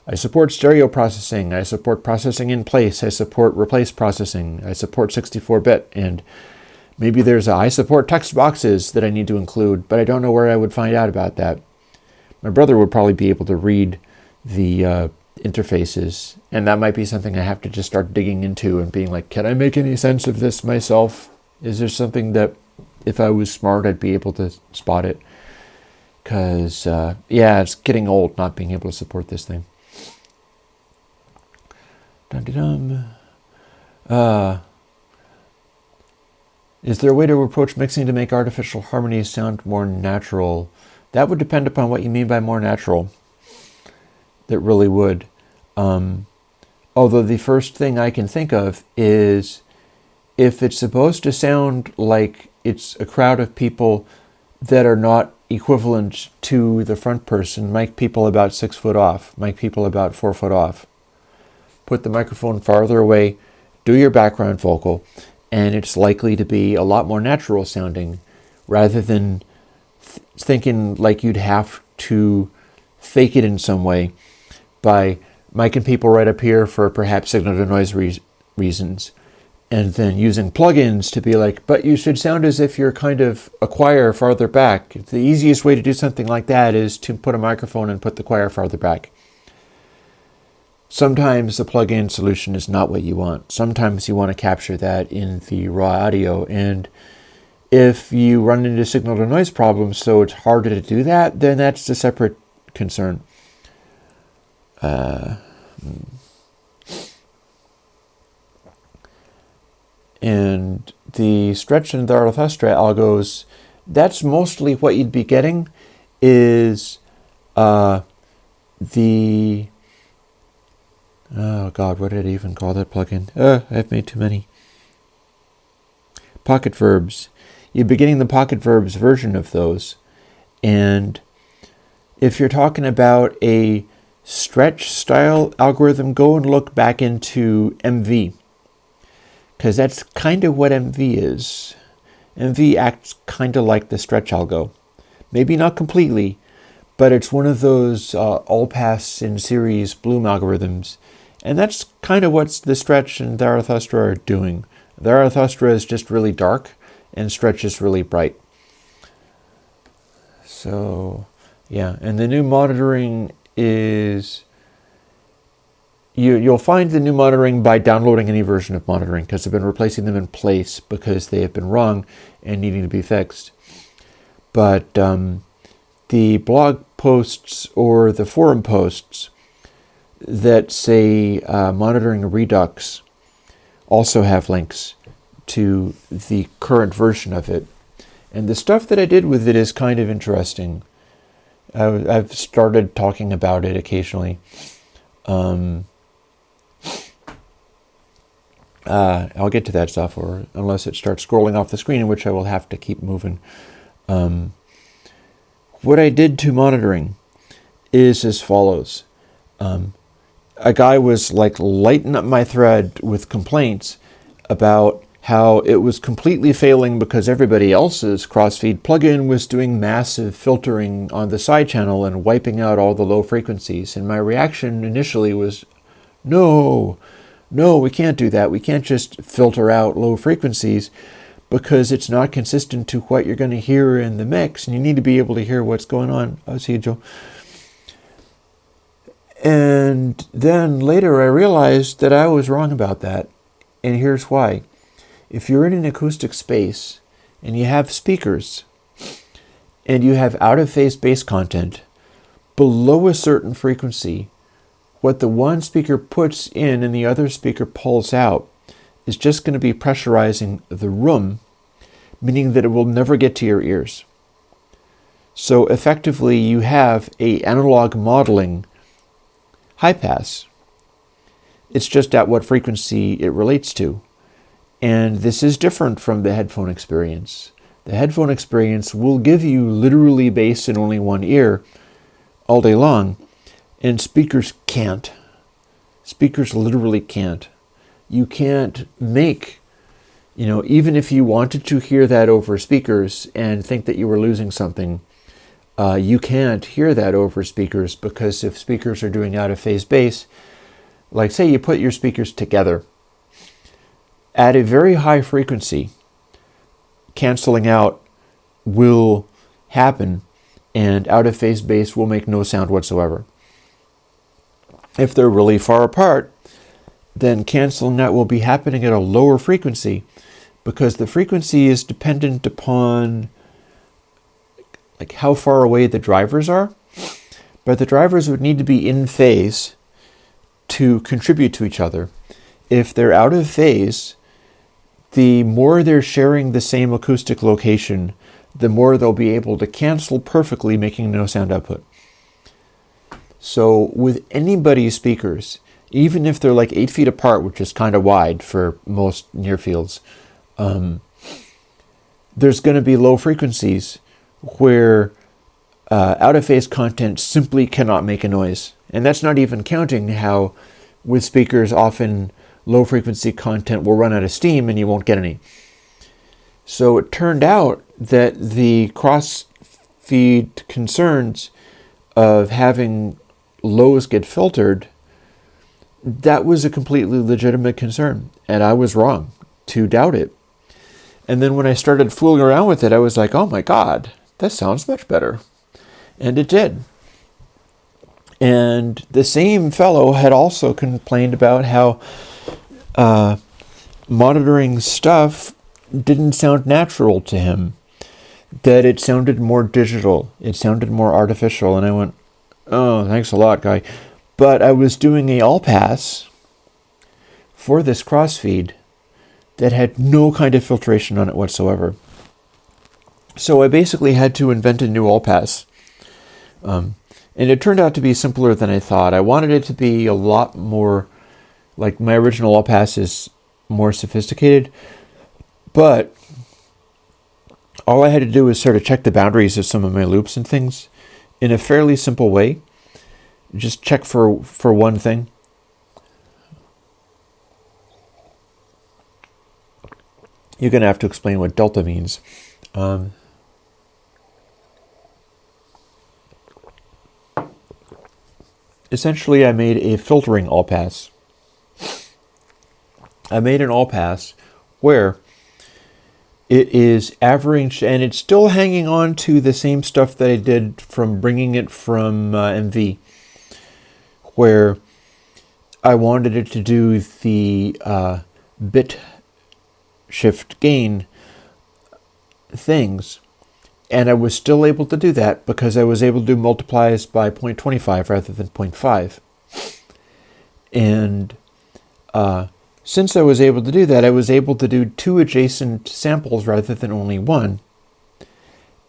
I support stereo processing, I support processing in place, I support replace processing, I support 64-bit, and maybe there's I support text boxes that I need to include, but I don't know where I would find out about that. My brother would probably be able to read the interfaces, and that might be something I have to just start digging into and being like, can I make any sense of this myself? Is there something that if I was smart, I'd be able to spot it? Because, yeah, it's getting old not being able to support this thing. Is there a way to approach mixing to make artificial harmonies sound more natural? That would depend upon what you mean by more natural. That really would. Although the first thing I can think of is if it's supposed to sound like it's a crowd of people that are not equivalent to the front person, mic people about 6 foot off, mic people about 4 foot off. put the microphone farther away, do your background vocal, and it's likely to be a lot more natural sounding rather than thinking like you'd have to fake it in some way by micing people right up here for perhaps signal to noise reasons, and then using plugins to be like, but you should sound as if you're kind of a choir farther back. The easiest way to do something like that is to put a microphone and put the choir farther back. Sometimes the plug-in solution is not what you want. Sometimes you want to capture that in the raw audio, and if you run into signal to noise problems so it's harder to do that, then that's a separate concern. And the stretch and Zarathustra algos, that's mostly what you'd be getting is the... Oh God, what did I even call that plugin? I've made too many. Pocket verbs. You'd be getting the pocket verbs version of those. And if you're talking about a stretch style algorithm, go and look back into MV. Because that's kind of what MV is. MV acts kind of like the stretch algo. Maybe not completely, but it's one of those all-pass in series Bloom algorithms. And that's kind of what the stretch and Zarathustra are doing. Zarathustra is just really dark, and stretch is really bright. So, yeah. And the new monitoring is... You'll find the new monitoring by downloading any version of monitoring, because they've been replacing them in place because they have been wrong and needing to be fixed. But the blog posts or the forum posts that say monitoring Redux also have links to the current version of it. And the stuff that I did with it is kind of interesting. I've started talking about it occasionally. I'll get to that stuff, or unless it starts scrolling off the screen, in which I will have to keep moving. What I did to monitoring is as follows. A guy was like lighting up my thread with complaints about how it was completely failing because everybody else's crossfeed plugin was doing massive filtering on the side channel and wiping out all the low frequencies. And my reaction initially was, no, we can't do that. We can't just filter out low frequencies because it's not consistent to what you're going to hear in the mix, and you need to be able to hear what's going on. Oh, see you, Joe. And then later I realized that I was wrong about that, and here's why. If you're in an acoustic space and you have speakers and you have out-of-phase bass content below a certain frequency, what the one speaker puts in and the other speaker pulls out is just going to be pressurizing the room, meaning that it will never get to your ears. So effectively you have an analog modeling high pass. It's just at what frequency it relates to. And this is different from the headphone experience. The headphone experience will give you literally bass in only one ear all day long, and speakers can't. Speakers literally can't. You can't make, even if you wanted to hear that over speakers and think that you were losing something, you can't hear that over speakers, because if speakers are doing out-of-phase bass, like say you put your speakers together at a very high frequency, canceling out will happen and out-of-phase bass will make no sound whatsoever. If they're really far apart, then canceling out will be happening at a lower frequency, because the frequency is dependent upon like how far away the drivers are. But the drivers would need to be in phase to contribute to each other. If they're out of phase, the more they're sharing the same acoustic location, the more they'll be able to cancel perfectly, making no sound output. So with anybody's speakers, even if they're like 8 feet apart, which is kind of wide for most near fields, there's going to be low frequencies where out-of-phase content simply cannot make a noise. And that's not even counting how with speakers, often low frequency content will run out of steam and you won't get any. So it turned out that the cross feed concerns of having lows get filtered, that was a completely legitimate concern, and I was wrong to doubt it. And then when I started fooling around with it, I was like, oh my God, that sounds much better. And it did. And the same fellow had also complained about how monitoring stuff didn't sound natural to him, that it sounded more digital, it sounded more artificial. And I went, oh, thanks a lot, guy. But I was doing a all pass for this crossfeed that had no kind of filtration on it whatsoever. So I basically had to invent a new all pass. And it turned out to be simpler than I thought. I wanted it to be a lot more, like my original all pass is more sophisticated. But all I had to do was sort of check the boundaries of some of my loops and things in a fairly simple way. Just check for one thing. You're going to have to explain what delta means. Essentially, I made a filtering all pass. I made an all pass where it is average, and it's still hanging on to the same stuff that I did from bringing it from MV, where I wanted it to do the bit shift gain things, and I was still able to do that because I was able to do multiplies by 0.25 rather than 0.5. And since I was able to do that, I was able to do 2 adjacent samples rather than only 1.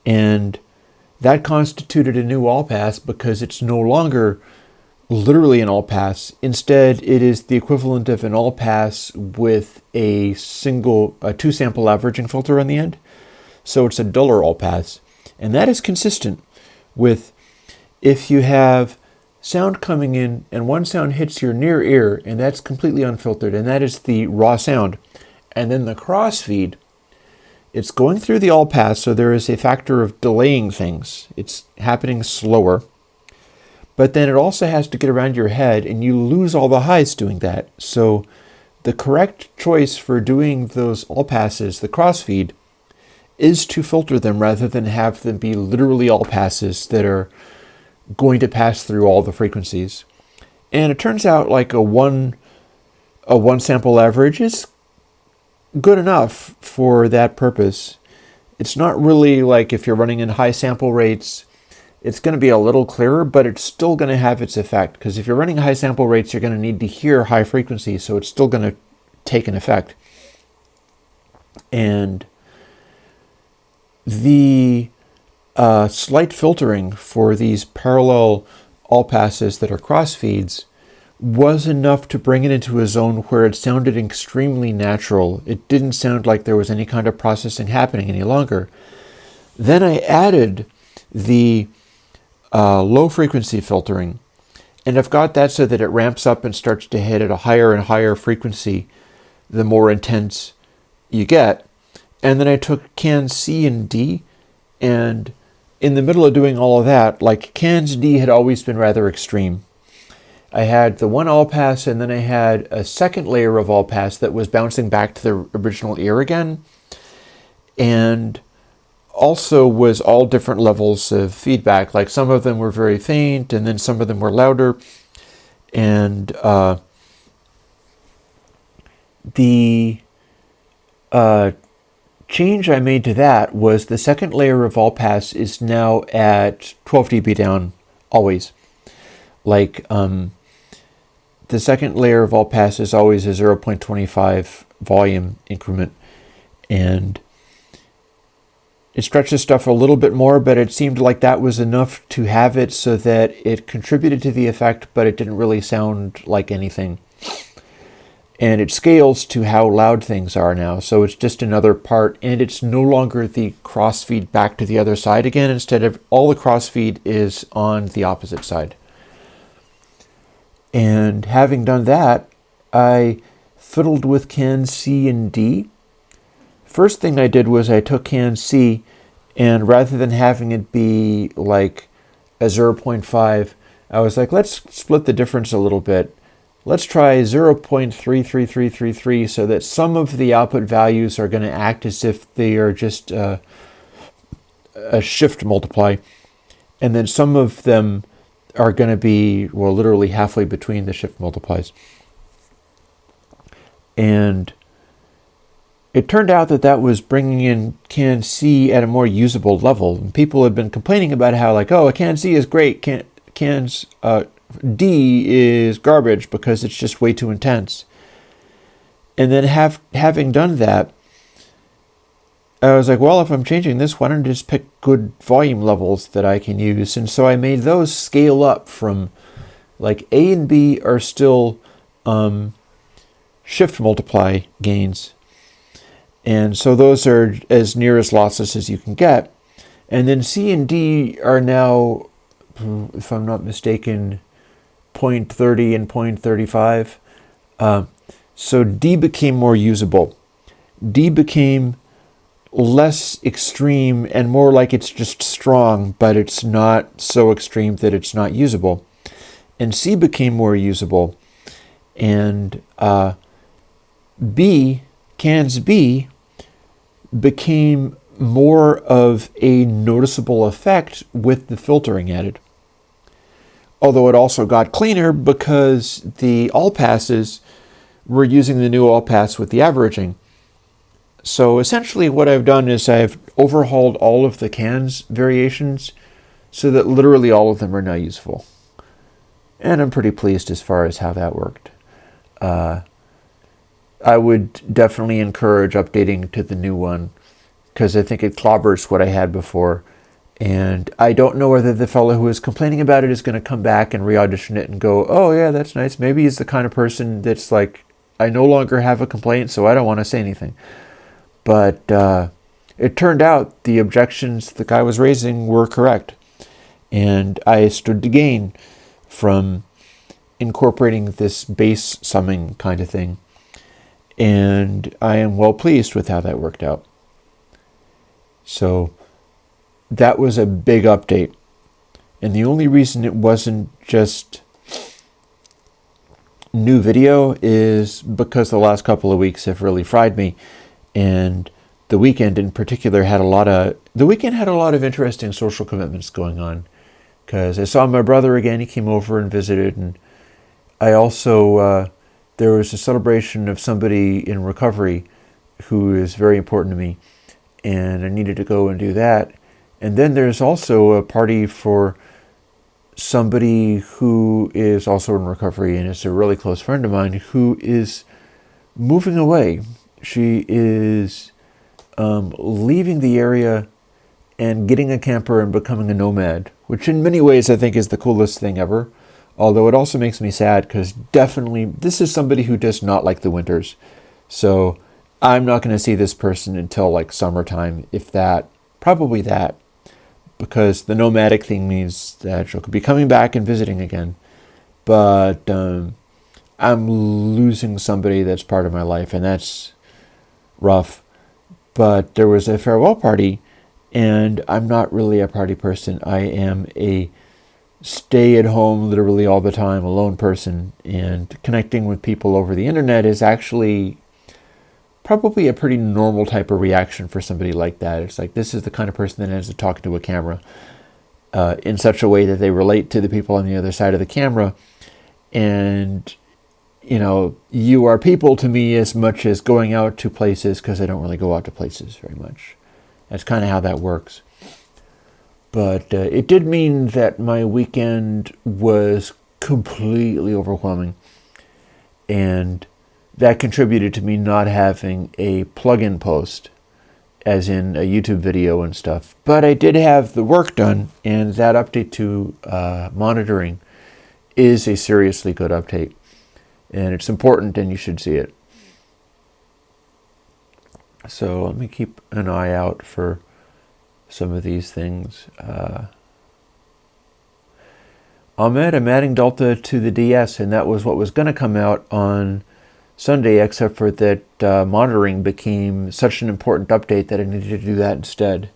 And that constituted a new all pass because it's no longer literally an all pass. Instead, it is the equivalent of an all pass with a 2 sample averaging filter on the end. So it's a duller all pass. And that is consistent with if you have sound coming in and one sound hits your near ear and that's completely unfiltered, and that is the raw sound. And then the crossfeed, it's going through the all pass, so there is a factor of delaying things. It's happening slower. But then it also has to get around your head, and you lose all the highs doing that. So the correct choice for doing those all passes, the crossfeed, is to filter them rather than have them be literally all passes that are going to pass through all the frequencies. And it turns out like a one sample average is good enough for that purpose. It's not really like if you're running in high sample rates, it's going to be a little clearer, but it's still going to have its effect. Because if you're running high sample rates, you're going to need to hear high frequencies, so it's still going to take an effect. And the slight filtering for these parallel all passes that are crossfeeds was enough to bring it into a zone where it sounded extremely natural. It didn't sound like there was any kind of processing happening any longer. Then I added the low frequency filtering, and I've got that so that it ramps up and starts to hit at a higher and higher frequency the more intense you get. And then I took cans C and D, and in the middle of doing all of that, like cans D had always been rather extreme. I had the one all pass, and then I had a second layer of all pass that was bouncing back to the original ear again, and also was all different levels of feedback. Like some of them were very faint, and then some of them were louder. And the change I made to that was the second layer of all pass is now at 12 dB down always. Like the second layer of all pass is always a 0.25 volume increment, and it stretches stuff a little bit more, but it seemed like that was enough to have it so that it contributed to the effect, but it didn't really sound like anything. And it scales to how loud things are now, so it's just another part, and it's no longer the crossfeed back to the other side again. Instead of all the crossfeed is on the opposite side. And having done that, I fiddled with cans C and D. First thing I did was I took can C, and rather than having it be like a 0.5, I was like, let's split the difference a little bit. Let's try 0.33333 so that some of the output values are going to act as if they are just a shift multiply. And then some of them are going to be, well, literally halfway between the shift multiplies. And it turned out that that was bringing in can C at a more usable level. And people had been complaining about how, like, oh, a can C is great, cans D is garbage because it's just way too intense. And then having done that, I was like, well, if I'm changing this, why don't I just pick good volume levels that I can use? And so I made those scale up from, like, A and B are still shift multiply gains. And so those are as near as lossless as you can get. And then C and D are now, if I'm not mistaken, 0.30 and 0.35. So D became more usable. D became less extreme and more like it's just strong, but it's not so extreme that it's not usable. And C became more usable. And cans B became more of a noticeable effect with the filtering added. Although it also got cleaner because the all passes were using the new all pass with the averaging. So essentially what I've done is I've overhauled all of the cans variations so that literally all of them are now useful. And I'm pretty pleased as far as how that worked. I would definitely encourage updating to the new one because I think it clobbers what I had before. And I don't know whether the fellow who was complaining about it is going to come back and re-audition it and go, oh yeah, that's nice. Maybe he's the kind of person that's like, I no longer have a complaint, so I don't want to say anything. But it turned out the objections the guy was raising were correct. And I stood to gain from incorporating this base summing kind of thing. And I am well pleased with how that worked out. So that was a big update. And the only reason it wasn't just new video is because the last couple of weeks have really fried me. And the weekend in particular had a lot of interesting social commitments going on. Because I saw my brother again, he came over and visited, and I also there was a celebration of somebody in recovery who is very important to me, and I needed to go and do that. And then there's also a party for somebody who is also in recovery and is a really close friend of mine who is moving away. She is leaving the area and getting a camper and becoming a nomad, which in many ways I think is the coolest thing ever. Although it also makes me sad because definitely this is somebody who does not like the winters. So I'm not going to see this person until like summertime, if that, probably that. Because the nomadic thing means that she'll be coming back and visiting again. But I'm losing somebody that's part of my life, and that's rough. But there was a farewell party, and I'm not really a party person. I am a stay at home literally all the time, alone person, and connecting with people over the internet is actually probably a pretty normal type of reaction for somebody like that. It's like, this is the kind of person that ends up talking to a camera in such a way that they relate to the people on the other side of the camera. And, you know, you are people to me as much as going out to places, because I don't really go out to places very much. That's kind of how that works. But it did mean that my weekend was completely overwhelming. And that contributed to me not having a plug-in post, as in a YouTube video and stuff. But I did have the work done, and that update to monitoring is a seriously good update. And it's important, and you should see it. So let me keep an eye out for some of these things. Ahmed, I'm adding Delta to the DS, and that was what was going to come out on Sunday, except for that monitoring became such an important update that I needed to do that instead.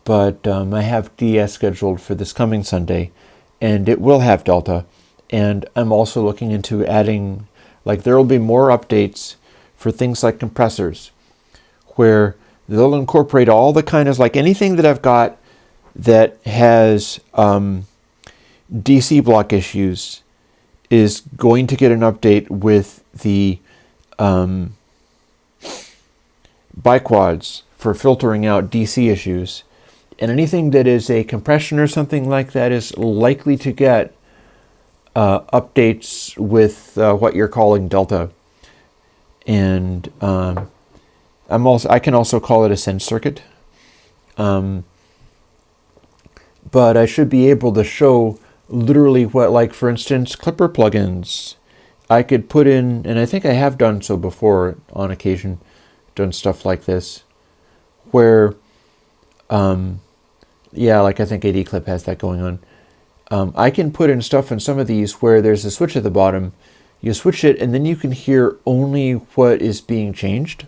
But I have DS scheduled for this coming Sunday, and it will have Delta. And I'm also looking into adding, like, there will be more updates for things like compressors, where they'll incorporate all the kind of, like, anything that I've got that has DC block issues is going to get an update with the biquads for filtering out DC issues. And anything that is a compression or something like that is likely to get updates with what you're calling Delta. And I can also call it a sense circuit. But I should be able to show literally what, like, for instance, Clipper plugins. I could put in, and I think I have done so before on occasion, done stuff like this, where, yeah, like I think AD Clip has that going on. I can put in stuff in some of these where there's a switch at the bottom. You switch it, and then you can hear only what is being changed.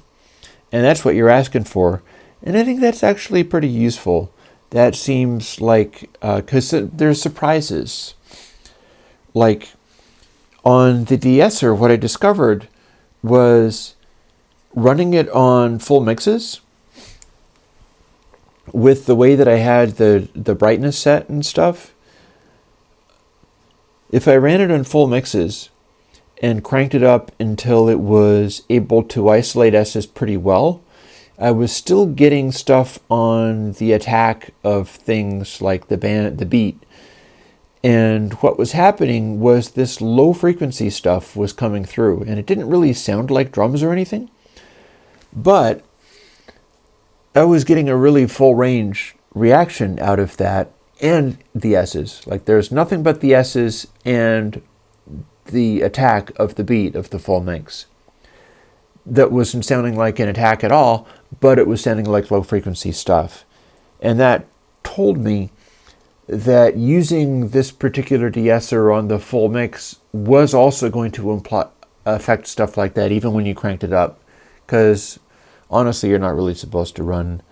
And that's what you're asking for. And I think that's actually pretty useful. That seems like, because there's surprises. Like, on the DSer, what I discovered was running it on full mixes with the way that I had the brightness set and stuff. If I ran it on full mixes and cranked it up until it was able to isolate S's pretty well, I was still getting stuff on the attack of things like the beat. And what was happening was this low frequency stuff was coming through, and it didn't really sound like drums or anything, but I was getting a really full range reaction out of that and the S's. Like, there's nothing but the S's and the attack of the beat of the full mix. That wasn't sounding like an attack at all, but it was sounding like low frequency stuff. And that told me that using this particular de-esser on the full mix was also going to affect stuff like that, even when you cranked it up. Because honestly, you're not really supposed to run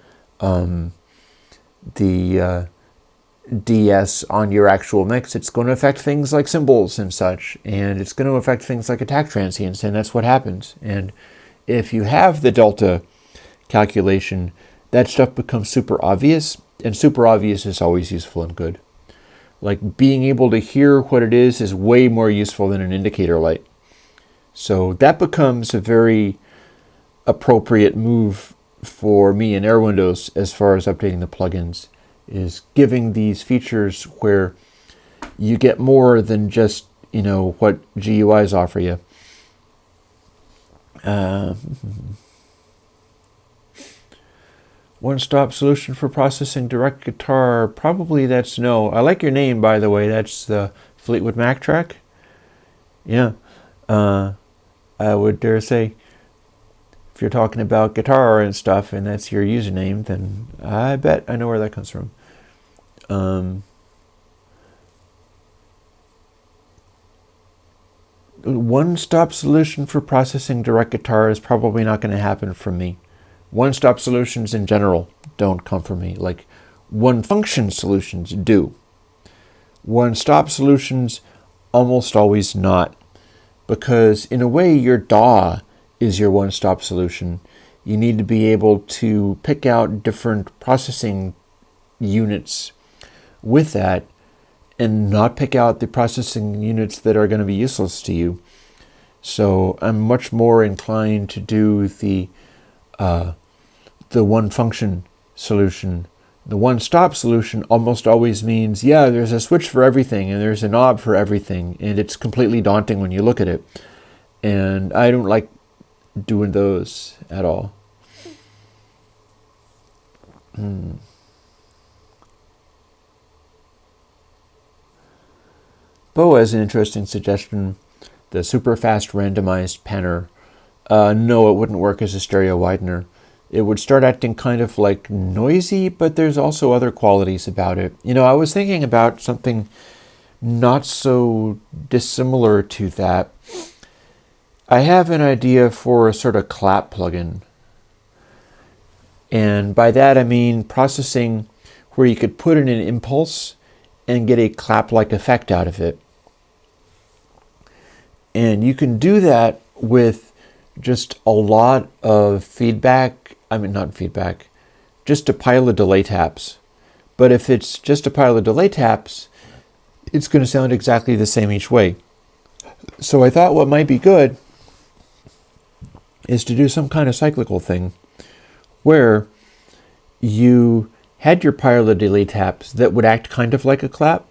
the DS on your actual mix. It's going to affect things like cymbals and such, and it's going to affect things like attack transients, and that's what happens. And if you have the delta calculation, that stuff becomes super obvious, and super obvious is always useful and good. Like, being able to hear what it is way more useful than an indicator light. So that becomes a very appropriate move for me in Airwindows as far as updating the plugins, is giving these features where you get more than just, what GUIs offer you. One-stop solution for processing direct guitar. Probably that's no. I like your name, by the way. That's the Fleetwood Mac track. Yeah. I would dare say, if you're talking about guitar and stuff and that's your username, then I bet I know where that comes from. One-stop solution for processing direct guitar is probably not going to happen from me. One-stop solutions in general don't come from me. Like, one-function solutions do. One-stop solutions almost always not. Because in a way, your DAW is your one-stop solution. You need to be able to pick out different processing units with that and not pick out the processing units that are going to be useless to you. So I'm much more inclined to do the one-function solution. The one-stop solution almost always means, yeah, there's a switch for everything and there's a knob for everything, and it's completely daunting when you look at it. And I don't like doing those at all. Bo has an interesting suggestion. The super fast randomized panner. No, it wouldn't work as a stereo widener. It would start acting kind of like noisy, but there's also other qualities about it. I was thinking about something not so dissimilar to that, I have an idea for a sort of clap plugin. And by that I mean processing where you could put in an impulse and get a clap-like effect out of it. And you can do that with just a lot of feedback. I mean, not feedback, just a pile of delay taps. But if it's just a pile of delay taps, it's going to sound exactly the same each way. So I thought what might be good is to do some kind of cyclical thing where you had your pile of delay taps that would act kind of like a clap,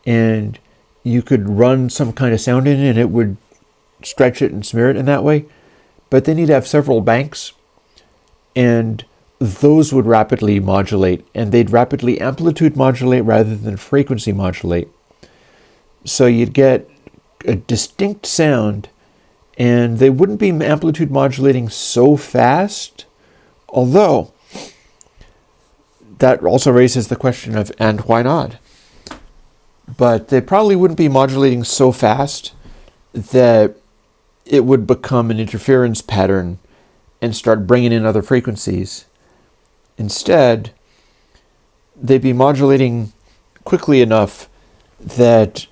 and you could run some kind of sound in it and it would stretch it and smear it in that way. But then you'd have several banks, and those would rapidly modulate, and they'd rapidly amplitude modulate rather than frequency modulate. So you'd get a distinct sound, and they wouldn't be amplitude modulating so fast, although that also raises the question of, and why not? But they probably wouldn't be modulating so fast that it would become an interference pattern and start bringing in other frequencies. Instead, they'd be modulating quickly enough that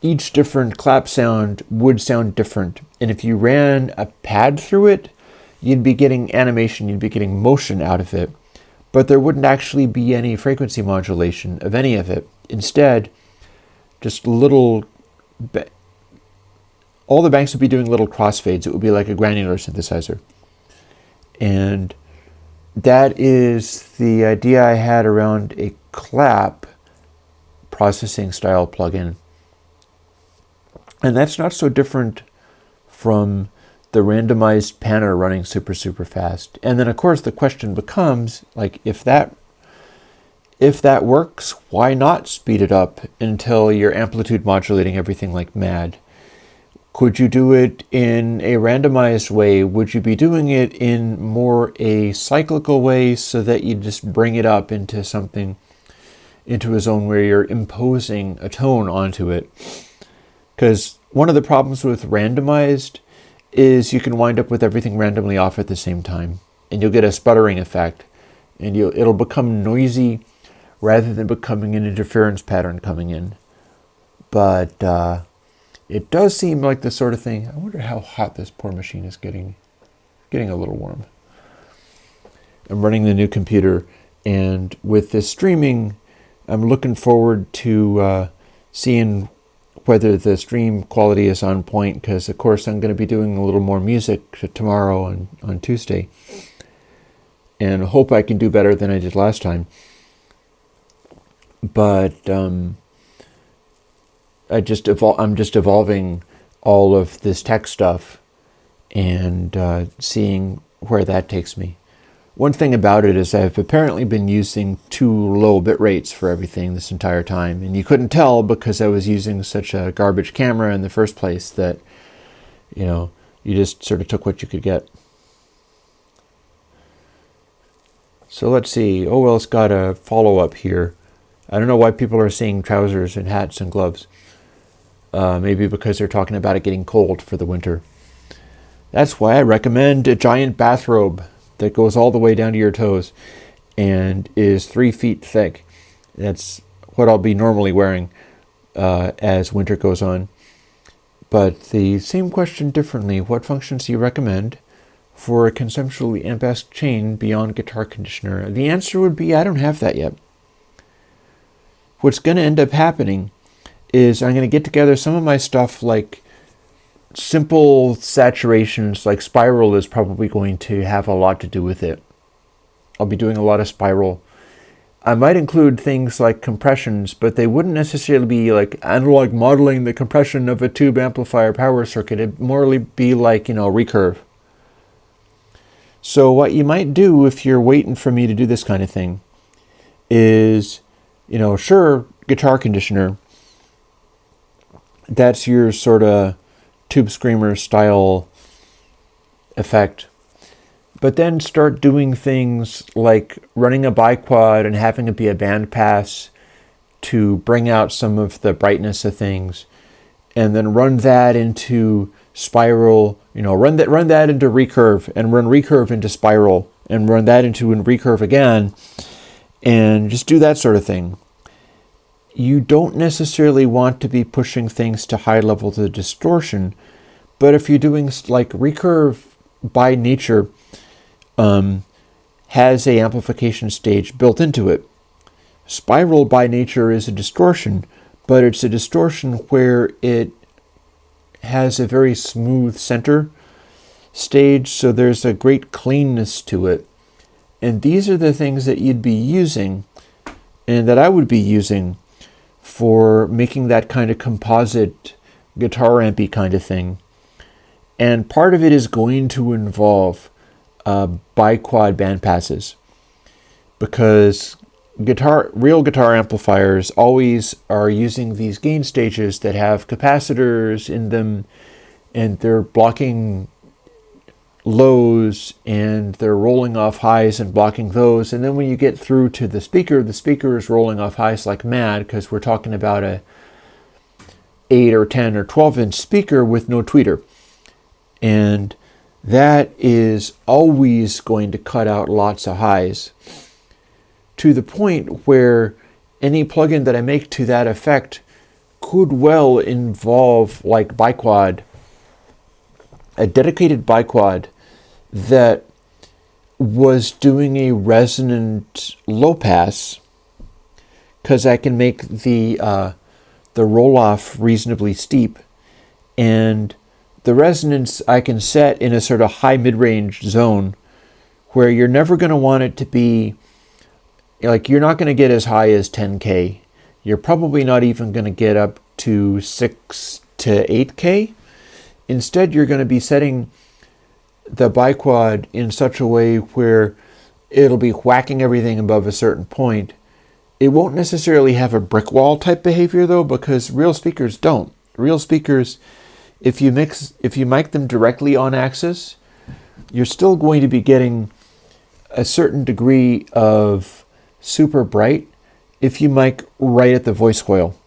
each different clap sound would sound different. And if you ran a pad through it, you'd be getting animation, you'd be getting motion out of it. But there wouldn't actually be any frequency modulation of any of it. Instead, just little, all the banks would be doing little crossfades. It would be like a granular synthesizer. And that is the idea I had around a clap processing style plugin. And that's not so different from the randomized panner running super fast. And then of course the question becomes, like, if that works, why not speed it up until you're amplitude modulating everything like mad? Could you do it in a randomized way? Would you be doing it in more a cyclical way so that you just bring it up into something, into a zone where you're imposing a tone onto it? Because one of the problems with randomized is you can wind up with everything randomly off at the same time, and you'll get a sputtering effect, and it'll become noisy rather than becoming an interference pattern coming in. But it does seem like the sort of thing. I wonder how hot this poor machine is getting a little warm. I'm running the new computer, and with this streaming, I'm looking forward to seeing whether the stream quality is on point, because of course I'm going to be doing a little more music tomorrow on Tuesday, and I hope I can do better than I did last time. But I'm just evolving all of this tech stuff and seeing where that takes me. One thing about it is I've apparently been using too low bit rates for everything this entire time, and you couldn't tell because I was using such a garbage camera in the first place that, you just sort of took what you could get. So let's see. OL's got a follow-up here. I don't know why people are saying trousers and hats and gloves. Maybe because they're talking about it getting cold for the winter. That's why I recommend a giant bathrobe that goes all the way down to your toes and is 3 feet thick. That's what I'll be normally wearing as winter goes on. But the same question differently. What functions do you recommend for a conceptually amp-esque chain beyond guitar conditioner? The answer would be, I don't have that yet. What's going to end up happening is I'm going to get together some of my stuff, like simple saturations, like spiral is probably going to have a lot to do with it. I'll be doing a lot of spiral. I might include things like compressions, but they wouldn't necessarily be like analog modeling the compression of a tube amplifier power circuit. It'd more be like, recurve. So what you might do if you're waiting for me to do this kind of thing is, sure, guitar conditioner, that's your sort of tube screamer style effect. But then start doing things like running a biquad and having it be a band pass to bring out some of the brightness of things, and then run that into spiral, run that into recurve, and run recurve into spiral, and run that into recurve again, and just do that sort of thing. You don't necessarily want to be pushing things to high levels of distortion, but if you're doing like recurve by nature has a amplification stage built into it. Spiral by nature is a distortion, but it's a distortion where it has a very smooth center stage, so there's a great cleanness to it. And these are the things that you'd be using, and that I would be using, for making that kind of composite guitar ampy kind of thing. And part of it is going to involve bi-quad bandpasses, because real guitar amplifiers always are using these gain stages that have capacitors in them, and they're blocking lows and they're rolling off highs and blocking those. And then when you get through to the speaker is rolling off highs like mad, because we're talking about a 8 or 10 or 12 inch speaker with no tweeter. And that is always going to cut out lots of highs, to the point where any plugin that I make to that effect could well involve like biquad, a dedicated biquad that was doing a resonant low pass, because I can make the roll off reasonably steep, and the resonance I can set in a sort of high mid-range zone where you're never going to want it to be like, you're not going to get as high as 10K. You're probably not even going to get up to 6 to 8K. Instead, you're going to be setting the biquad in such a way where it'll be whacking everything above a certain point. It won't necessarily have a brick wall type behavior though, because real speakers don't. Real speakers, if you mic them directly on axis, you're still going to be getting a certain degree of super bright if you mic right at the voice coil.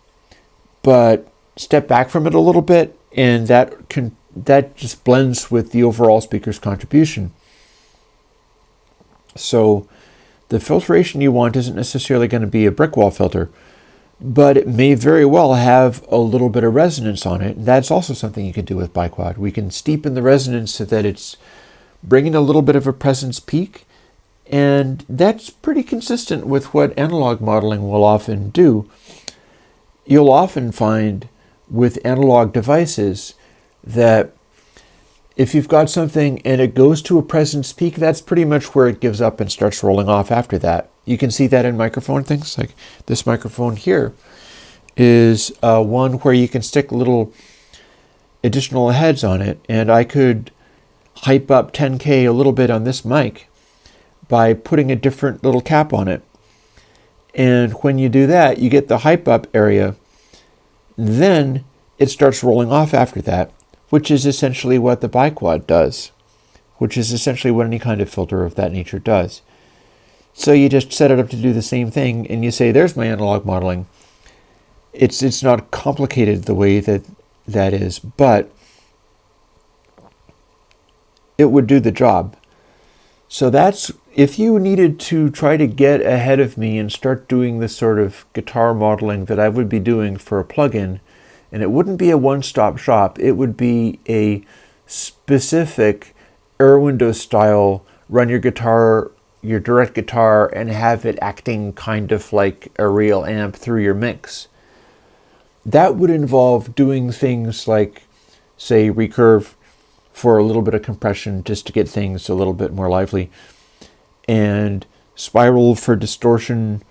But step back from it a little bit, and that just blends with the overall speaker's contribution. So the filtration you want isn't necessarily going to be a brick wall filter, but it may very well have a little bit of resonance on it. That's also something you can do with biquad. We can steepen the resonance so that it's bringing a little bit of a presence peak, and that's pretty consistent with what analog modeling will often do. You'll often find with analog devices that if you've got something and it goes to a presence peak, that's pretty much where it gives up and starts rolling off after that. You can see that in microphone things. Like this microphone here is one where you can stick little additional heads on it, and I could hype up 10K a little bit on this mic by putting a different little cap on it. And when you do that, you get the hype up area. Then it starts rolling off after that, which is essentially what the biquad does, which is essentially what any kind of filter of that nature does. So you just set it up to do the same thing, and you say, there's my analog modeling. It's not complicated the way that is, but it would do the job. So that's, if you needed to try to get ahead of me and start doing this sort of guitar modeling that I would be doing for a plugin, and it wouldn't be a one-stop shop, it would be a specific Airwindows style, run your guitar, your direct guitar, and have it acting kind of like a real amp through your mix. That would involve doing things like, say, recurve for a little bit of compression just to get things a little bit more lively, and spiral for distortion.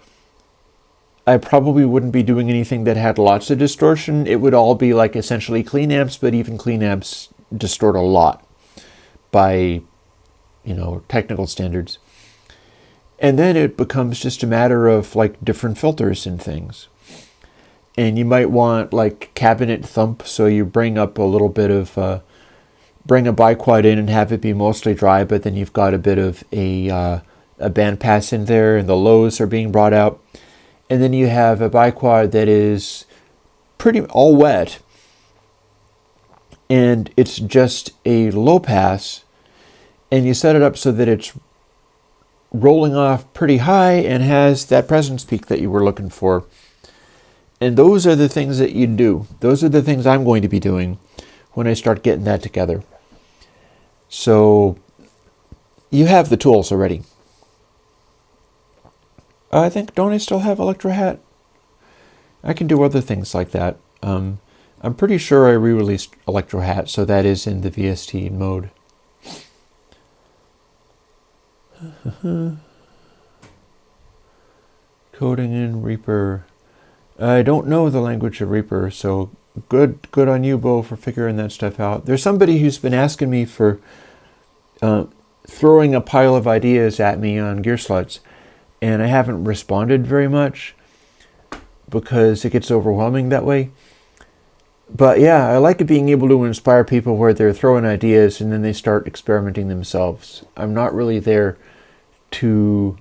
I probably wouldn't be doing anything that had lots of distortion. It would all be like essentially clean amps, but even clean amps distort a lot by, technical standards. And then it becomes just a matter of like different filters and things. And you might want like cabinet thump, so you bring up a little bit of, bring a biquad in and have it be mostly dry, but then you've got a bit of a band pass in there, and the lows are being brought out. and then you have a biquad that is pretty all wet, and it's just a low pass, and you set it up so that it's rolling off pretty high and has that presence peak that you were looking for. And those are the things that you do. Those are the things I'm going to be doing when I start getting that together. So you have the tools already. I think, don't I still have Electro Hat? I can do other things like that. I'm pretty sure I re-released Electro Hat, so that is in the VST mode. Coding in Reaper. I don't know the language of Reaper, so good on you, Bo, for figuring that stuff out. There's somebody who's been asking me for throwing a pile of ideas at me on Gear Sluts, and I haven't responded very much because it gets overwhelming that way. But yeah, I like being able to inspire people where they're throwing ideas and then they start experimenting themselves. I'm not really there to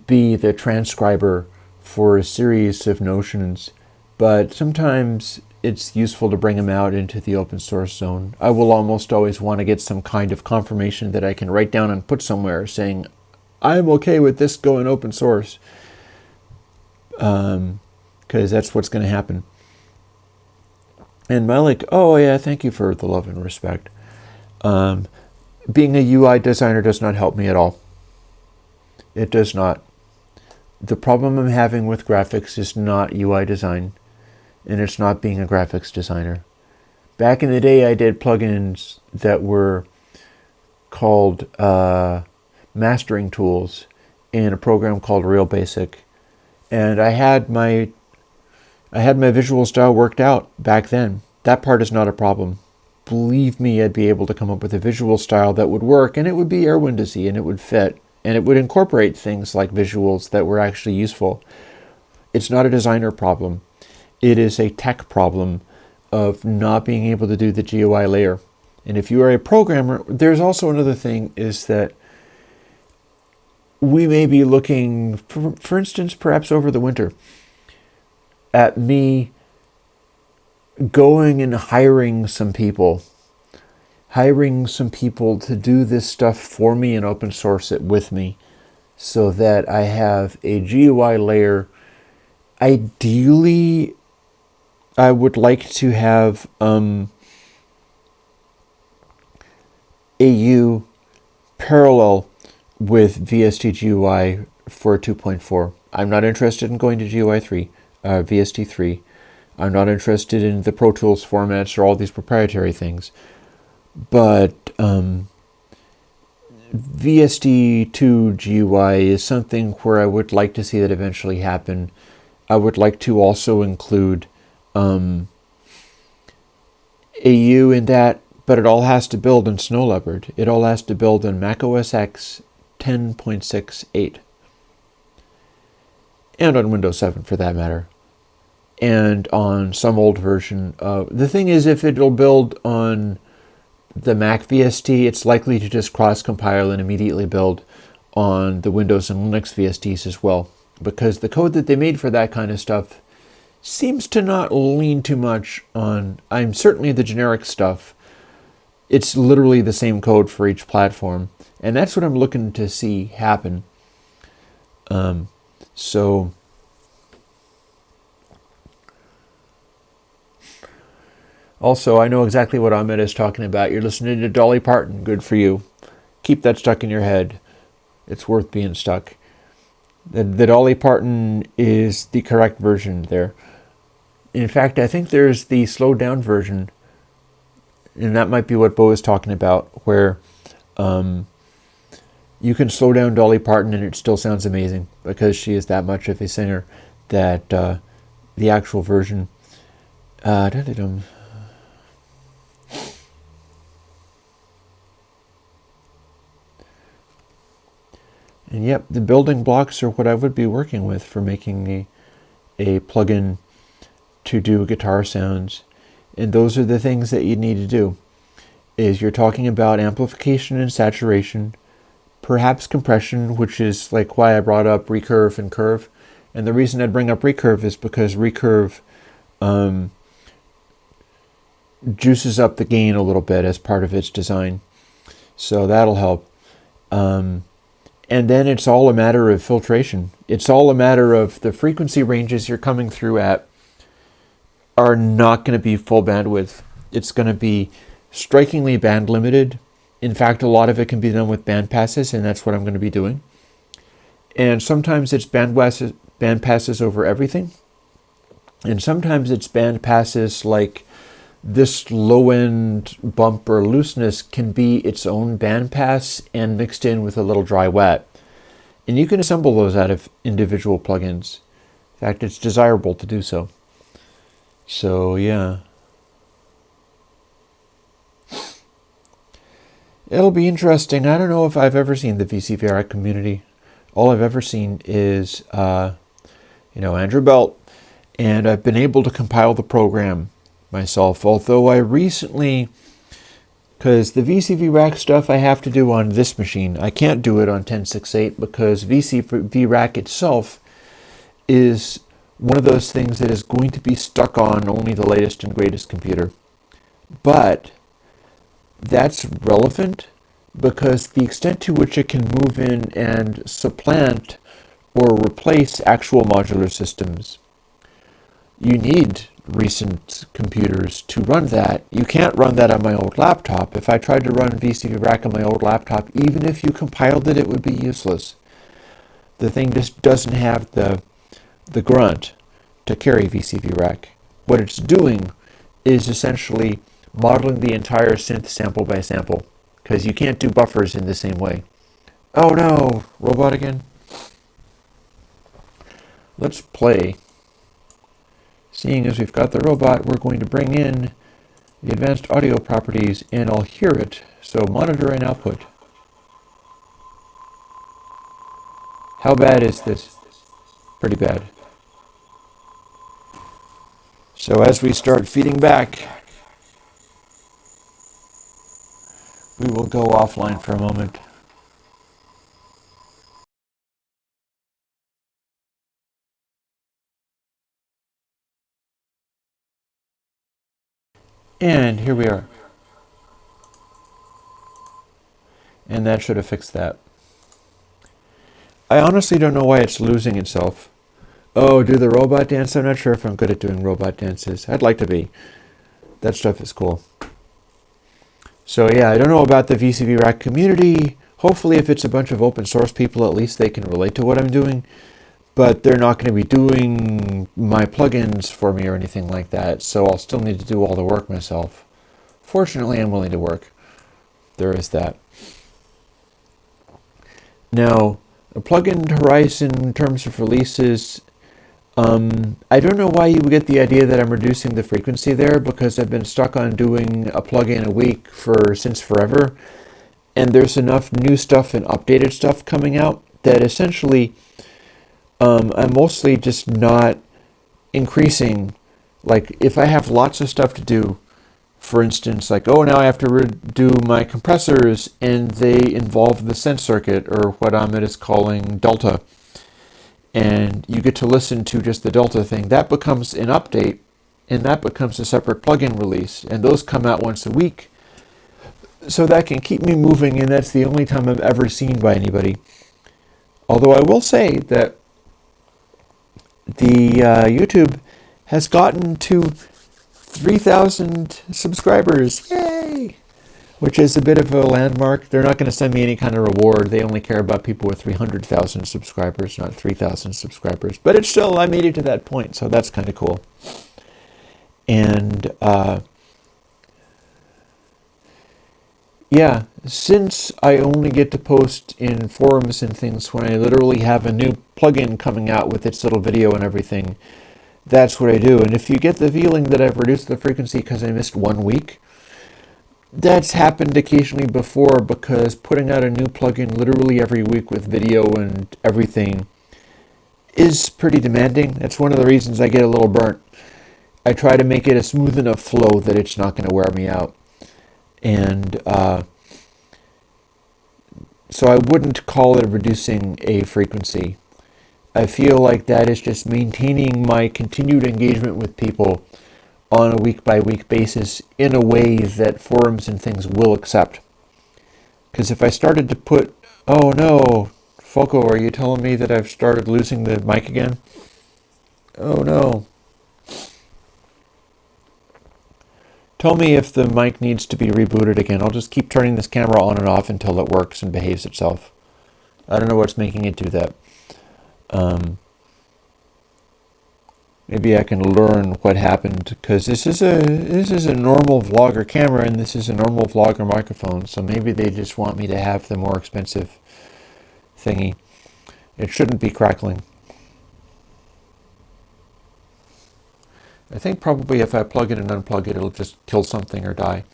be the transcriber for a series of notions, but sometimes it's useful to bring them out into the open source zone. I will almost always want to get some kind of confirmation that I can write down and put somewhere saying, I'm okay with this going open source, because that's what's going to happen. And Malik, oh yeah, thank you for the love and respect. Being a UI designer does not help me at all. It does not. The problem I'm having with graphics is not UI design, and it's not being a graphics designer. Back in the day, I did plugins that were called mastering tools in a program called Real Basic, and I had my visual style worked out back then. That part is not a problem. Believe me, I'd be able to come up with a visual style that would work, and it would be Airwindowsy, and it would fit. And it would incorporate things like visuals that were actually useful. It's not a designer problem. It is a tech problem of not being able to do the GUI layer. And if you are a programmer, there's also another thing, is that we may be looking, for instance, perhaps over the winter, at me going and hiring some people to do this stuff for me and open source it with me, so that I have a GUI layer. Ideally, I would like to have AU parallel with VST GUI for 2.4. I'm not interested in going to GUI 3, VST 3. I'm not interested in the Pro Tools formats or all these proprietary things. But VST2 GUI is something where I would like to see that eventually happen. I would like to also include AU in that, but it all has to build in Snow Leopard. It all has to build in Mac OS X 10.68. And on Windows 7 for that matter. And on some old version. The thing is, if it'll build on the Mac VST, it's likely to just cross-compile and immediately build on the Windows and Linux VSTs as well, because the code that they made for that kind of stuff seems to not lean too much on, I'm certainly the generic stuff. It's literally the same code for each platform, and that's what I'm looking to see happen. So also, I know exactly what Ahmed is talking about. You're listening to Dolly Parton. Good for you. Keep that stuck in your head. It's worth being stuck. The Dolly Parton is the correct version there. In fact, I think there's the slowed down version, and that might be what Bo is talking about, where you can slow down Dolly Parton and it still sounds amazing because she is that much of a singer that the actual version... And yep, the building blocks are what I would be working with for making a plugin to do guitar sounds. And those are the things that you need to do. Is you're talking about amplification and saturation, perhaps compression, which is like why I brought up recurve and curve. And the reason I'd bring up recurve is because recurve juices up the gain a little bit as part of its design. So that'll help. And then it's all a matter of filtration. It's all a matter of the frequency ranges you're coming through at are not going to be full bandwidth. It's going to be strikingly band limited. In fact, a lot of it can be done with band passes, and that's what I'm going to be doing. And sometimes it's band passes over everything. And sometimes it's band passes like this low-end bump or looseness can be its own band pass and mixed in with a little dry wet. And you can assemble those out of individual plugins. In fact, it's desirable to do so. So, yeah. It'll be interesting. I don't know if I've ever seen the VCVRAC community. All I've ever seen is, Andrew Belt. And I've been able to compile the program myself, although I recently, because the VCVRAC stuff I have to do on this machine, I can't do it on 10.6.8 because VCVRAC itself is one of those things that is going to be stuck on only the latest and greatest computer. But that's relevant because the extent to which it can move in and supplant or replace actual modular systems, you need recent computers to run that. You can't run that on my old laptop. If I tried to run VCVRAC on my old laptop, even if you compiled it, it would be useless. The thing just doesn't have the grunt to carry VCVRAC. What it's doing is essentially modeling the entire synth sample by sample, because you can't do buffers in the same way. Oh no, robot again. Let's play. Seeing as we've got the robot, we're going to bring in the advanced audio properties and I'll hear it. So monitor and output. How bad is this? Pretty bad. So as we start feeding back, we will go offline for a moment. And here we are. And that should have fixed that. I honestly don't know why it's losing itself. Oh, do the robot dance? I'm not sure if I'm good at doing robot dances. I'd like to be. That stuff is cool. So yeah, I don't know about the VCVRAC community. Hopefully if it's a bunch of open source people, at least they can relate to what I'm doing. But they're not going to be doing my plugins for me or anything like that, so I'll still need to do all the work myself. Fortunately, I'm willing to work. There is that. Now, a plugin horizon in terms of releases, I don't know why you would get the idea that I'm reducing the frequency there, because I've been stuck on doing a plugin a week since forever, and there's enough new stuff and updated stuff coming out that essentially I'm mostly just not increasing. Like if I have lots of stuff to do, for instance, like, oh, now I have to redo my compressors and they involve the sense circuit, or what Ahmed is calling Delta, and you get to listen to just the Delta thing, that becomes an update and that becomes a separate plugin release, and those come out once a week. So that can keep me moving, and that's the only time I've ever seen by anybody. Although I will say that the YouTube has gotten to 3,000 subscribers. Yay! Which is a bit of a landmark. They're not going to send me any kind of reward. They only care about people with 300,000 subscribers, not 3,000 subscribers. But it's still, I made it to that point, so that's kind of cool. And yeah, since I only get to post in forums and things when I literally have a new plugin coming out with its little video and everything, that's what I do. And if you get the feeling that I've reduced the frequency because I missed 1 week, that's happened occasionally before, because putting out a new plugin literally every week with video and everything is pretty demanding. That's one of the reasons I get a little burnt. I try to make it a smooth enough flow that it's not going to wear me out. And so I wouldn't call it reducing a frequency. I feel like that is just maintaining my continued engagement with people on a week-by-week basis in a way that forums and things will accept. Because if I started to put, oh no, Foco, are you telling me that I've started losing the mic again? Oh no. Tell me if the mic needs to be rebooted again. I'll just keep turning this camera on and off until it works and behaves itself. I don't know what's making it do that. Maybe I can learn what happened, because this is a normal vlogger camera and this is a normal vlogger microphone, so maybe they just want me to have the more expensive thingy. It shouldn't be crackling. I think probably if I plug it and unplug it, it'll just kill something or die,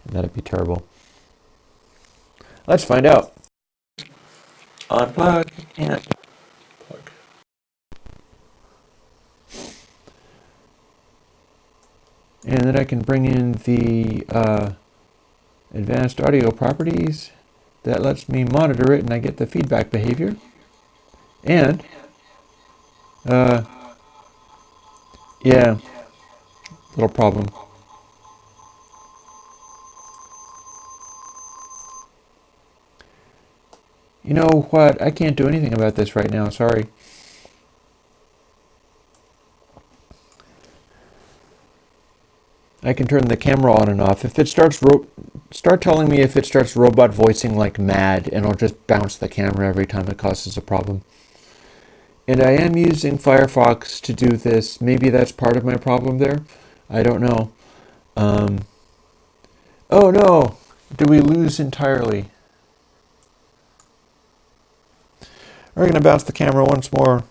and that'd be terrible. Let's find out. Unplug and plug. And then I can bring in the advanced audio properties that lets me monitor it, and I get the feedback behavior. And yeah, little problem. You know what? I can't do anything about this right now. Sorry. I can turn the camera on and off. If it starts start telling me if it starts robot voicing like mad, and I'll just bounce the camera every time it causes a problem. And I am using Firefox to do this. Maybe that's part of my problem there. I don't know. Oh no! Do we lose entirely? We're going to bounce the camera once more.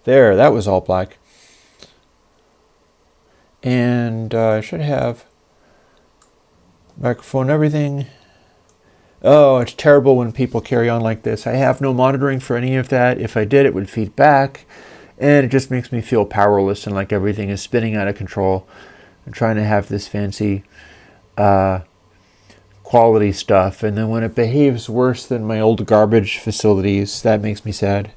There, that was all black. And I should have microphone, everything. Oh, it's terrible when people carry on like this. I have no monitoring for any of that. If I did, it would feed back. And it just makes me feel powerless and like everything is spinning out of control. I'm trying to have this fancy quality stuff. And then when it behaves worse than my old garbage facilities, that makes me sad.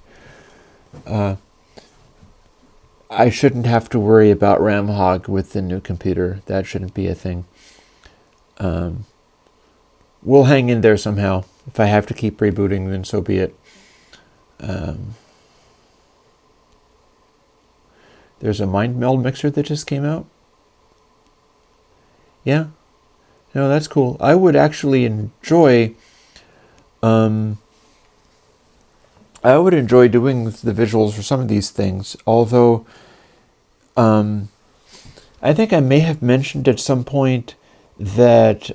I shouldn't have to worry about RAM hog with the new computer. That shouldn't be a thing. We'll hang in there somehow. If I have to keep rebooting, then so be it. There's a mind meld mixer that just came out. Yeah. No, that's cool. I would actually enjoy doing the visuals for some of these things, although I think I may have mentioned at some point that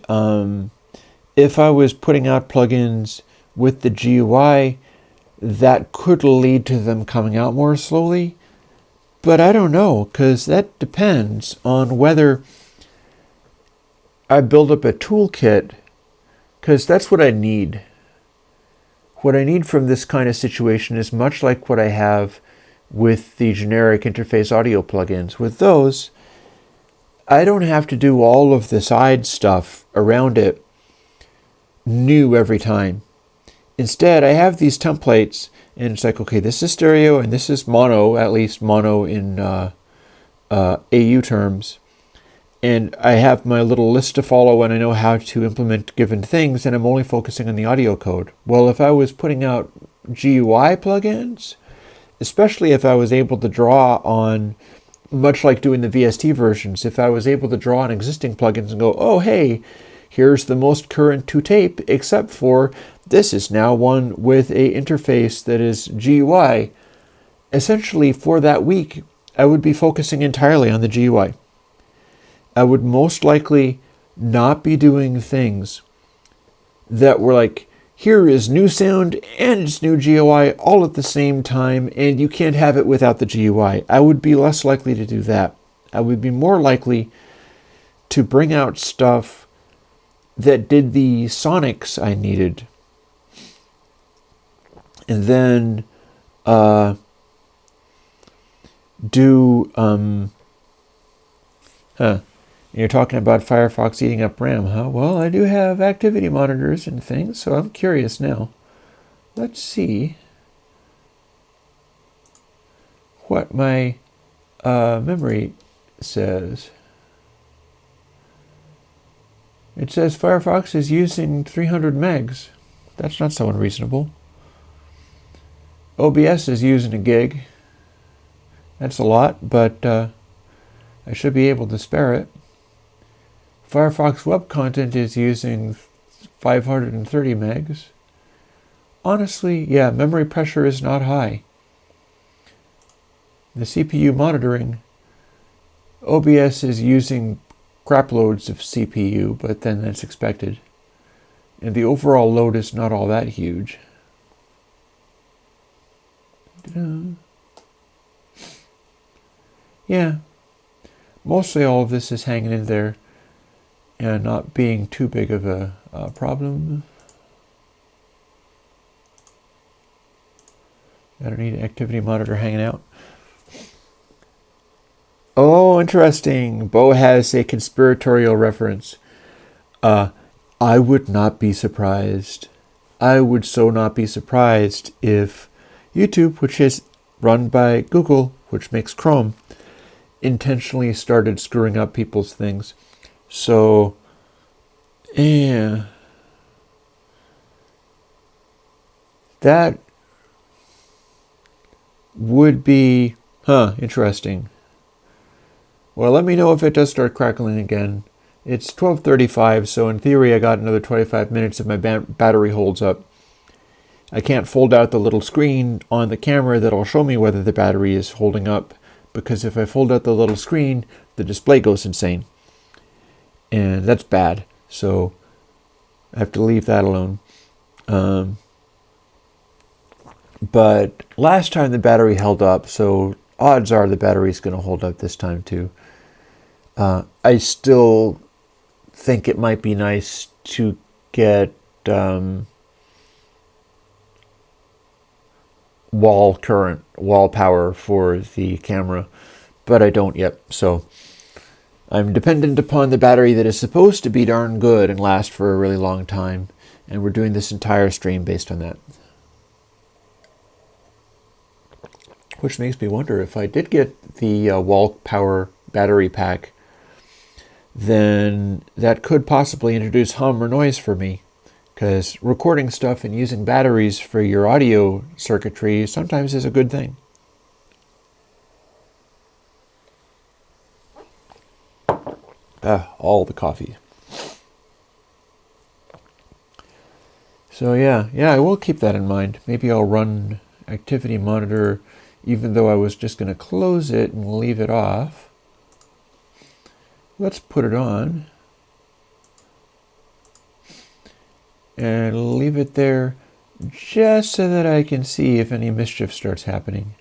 if I was putting out plugins with the GUI, that could lead to them coming out more slowly. But I don't know, because that depends on whether I build up a toolkit, because that's what I need. What I need from this kind of situation is much like what I have with the generic interface audio plugins. With those, I don't have to do all of the side stuff around it new every time. Instead, I have these templates, and it's like, okay, this is stereo and this is mono, at least mono in AU terms. And I have my little list to follow, and I know how to implement given things, and I'm only focusing on the audio code. Well, if I was putting out GUI plugins, especially if I was able to draw on, much like doing the VST versions, if I was able to draw on existing plugins and go, oh, hey, here's the most current to tape, except for this is now one with a interface that is GUI. Essentially, for that week, I would be focusing entirely on the GUI. I would most likely not be doing things that were like, here is new sound and it's new GUI all at the same time, and you can't have it without the GUI. I would be less likely to do that. I would be more likely to bring out stuff that did the sonics I needed. And then You're talking about Firefox eating up RAM, huh? Well, I do have activity monitors and things, so I'm curious now. Let's see what my memory says. It says Firefox is using 300 megs. That's not so unreasonable. OBS is using a gig. That's a lot, but I should be able to spare it. Firefox web content is using 530 megs. Honestly, yeah, memory pressure is not high. The CPU monitoring, OBS is using crap loads of CPU, but then that's expected. And the overall load is not all that huge. Yeah, mostly all of this is hanging in there and not being too big of a problem. I don't need an activity monitor hanging out. Oh, interesting. Bo has a conspiratorial reference. I would not be surprised. I would so not be surprised if YouTube, which is run by Google, which makes Chrome, intentionally started screwing up people's things. So, yeah. That would be, interesting. Well, let me know if it does start crackling again. It's 12:35, so in theory I got another 25 minutes if my battery holds up. I can't fold out the little screen on the camera that'll show me whether the battery is holding up, because if I fold out the little screen, the display goes insane. And that's bad, so I have to leave that alone. But last time the battery held up, so odds are the battery's going to hold up this time too. I still think it might be nice to get wall power for the camera, but I don't yet. So I'm dependent upon the battery that is supposed to be darn good and last for a really long time, and we're doing this entire stream based on that. Which makes me wonder, if I did get the wall power battery pack, then that could possibly introduce hum or noise for me, because recording stuff and using batteries for your audio circuitry sometimes is a good thing. All the coffee. So yeah, I will keep that in mind. Maybe I'll run Activity Monitor, even though I was just going to close it and leave it off. Let's put it on and leave it there just so that I can see if any mischief starts happening.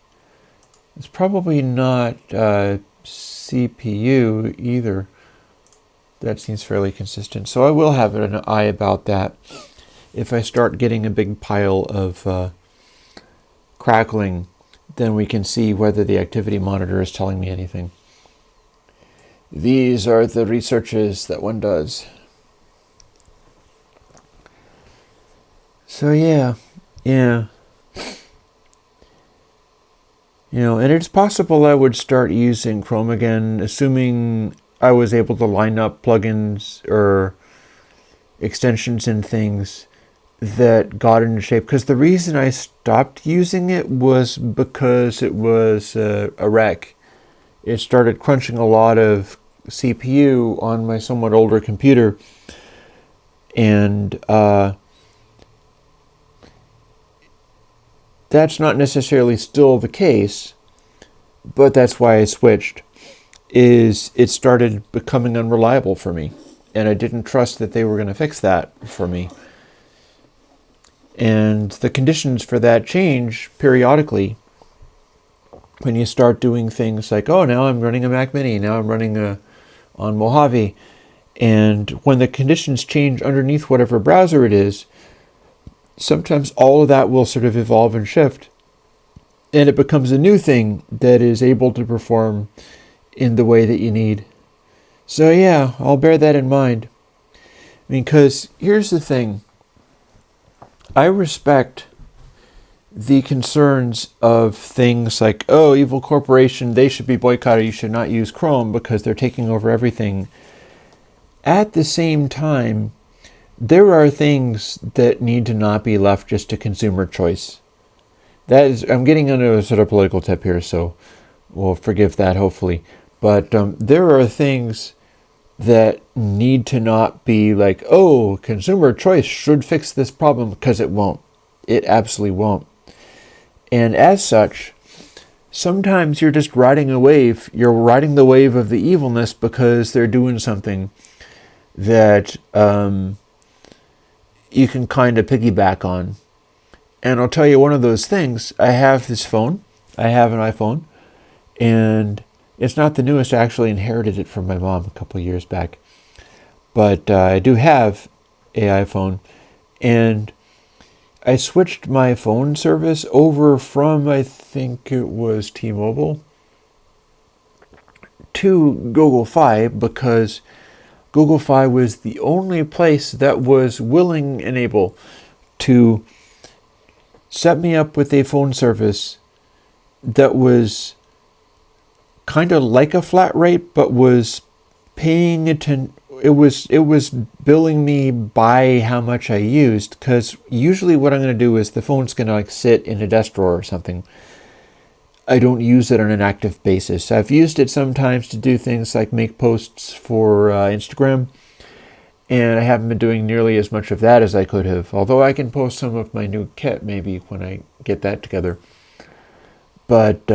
It's probably not CPU either. That seems fairly consistent. So I will have an eye about that. If I start getting a big pile of crackling, then we can see whether the activity monitor is telling me anything. These are the researches that one does. So yeah. You know, and it's possible I would start using Chrome again, assuming I was able to line up plugins or extensions and things that got into shape. Because the reason I stopped using it was because it was a wreck. It started crunching a lot of CPU on my somewhat older computer, and that's not necessarily still the case, but that's why I switched. Is it started becoming unreliable for me, and I didn't trust that they were going to fix that for me. And the conditions for that change periodically when you start doing things like, oh, now I'm running a Mac Mini, now I'm running on Mojave. And when the conditions change underneath whatever browser it is, sometimes all of that will sort of evolve and shift. And it becomes a new thing that is able to perform in the way that you need. So yeah, I'll bear that in mind. Because here's the thing. I respect the concerns of things like, oh, evil corporation, they should be boycotted, you should not use Chrome because they're taking over everything. At the same time, there are things that need to not be left just to consumer choice. That is, I'm getting into a sort of political tip here, so we'll forgive that hopefully. But there are things that need to not be like, oh, consumer choice should fix this problem, because it won't. It absolutely won't. And as such, sometimes you're just riding a wave. You're riding the wave of the evilness because they're doing something that you can kind of piggyback on. And I'll tell you one of those things. I have this phone. I have an iPhone. And it's not the newest. I actually inherited it from my mom a couple of years back. But I do have an iPhone. And I switched my phone service over from, I think it was T-Mobile, to Google Fi, because Google Fi was the only place that was willing and able to set me up with a phone service that was kind of like a flat rate, but was paying attention. It was billing me by how much I used, because usually what I'm going to do is the phone's going to like sit in a desk drawer or something. I don't use it on an active basis. I've used it sometimes to do things like make posts for Instagram, and I haven't been doing nearly as much of that as I could have, although I can post some of my new kit maybe when I get that together. But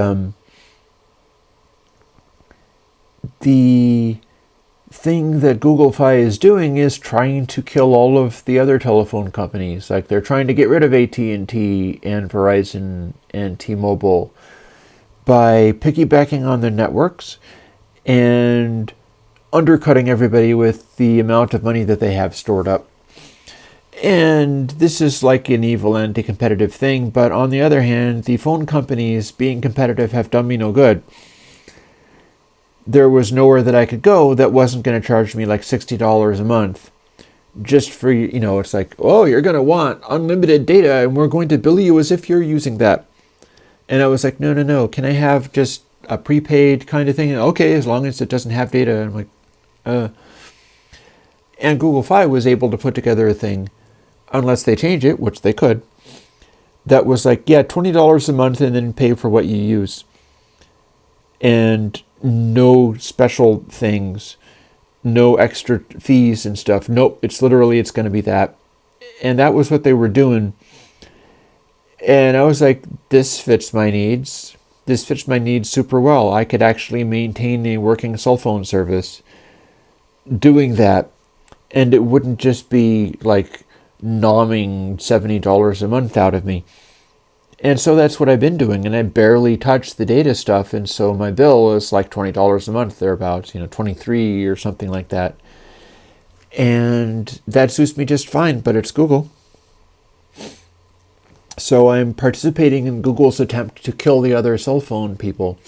the thing that Google Fi is doing is trying to kill all of the other telephone companies. Like, they're trying to get rid of AT&T and Verizon and T-Mobile by piggybacking on their networks and undercutting everybody with the amount of money that they have stored up. And this is like an evil anti-competitive thing, but on the other hand, the phone companies being competitive have done me no good. There was nowhere that I could go that wasn't going to charge me like $60 a month just for, it's like, oh, you're going to want unlimited data and we're going to bill you as if you're using that. And I was like, no, can I have just a prepaid kind of thing? Okay, as long as it doesn't have data. And I'm like, And Google Fi was able to put together a thing, unless they change it, which they could, that was like, yeah, $20 a month and then pay for what you use. And no special things, no extra fees and stuff. Nope, it's going to be that. And that was what they were doing. And I was like, this fits my needs. This fits my needs super well. I could actually maintain a working cell phone service doing that. And it wouldn't just be like nomming $70 a month out of me. And so that's what I've been doing, and I barely touch the data stuff, and so my bill is like $20 a month, thereabouts, $23 or something like that. And that suits me just fine, but it's Google. So I'm participating in Google's attempt to kill the other cell phone people,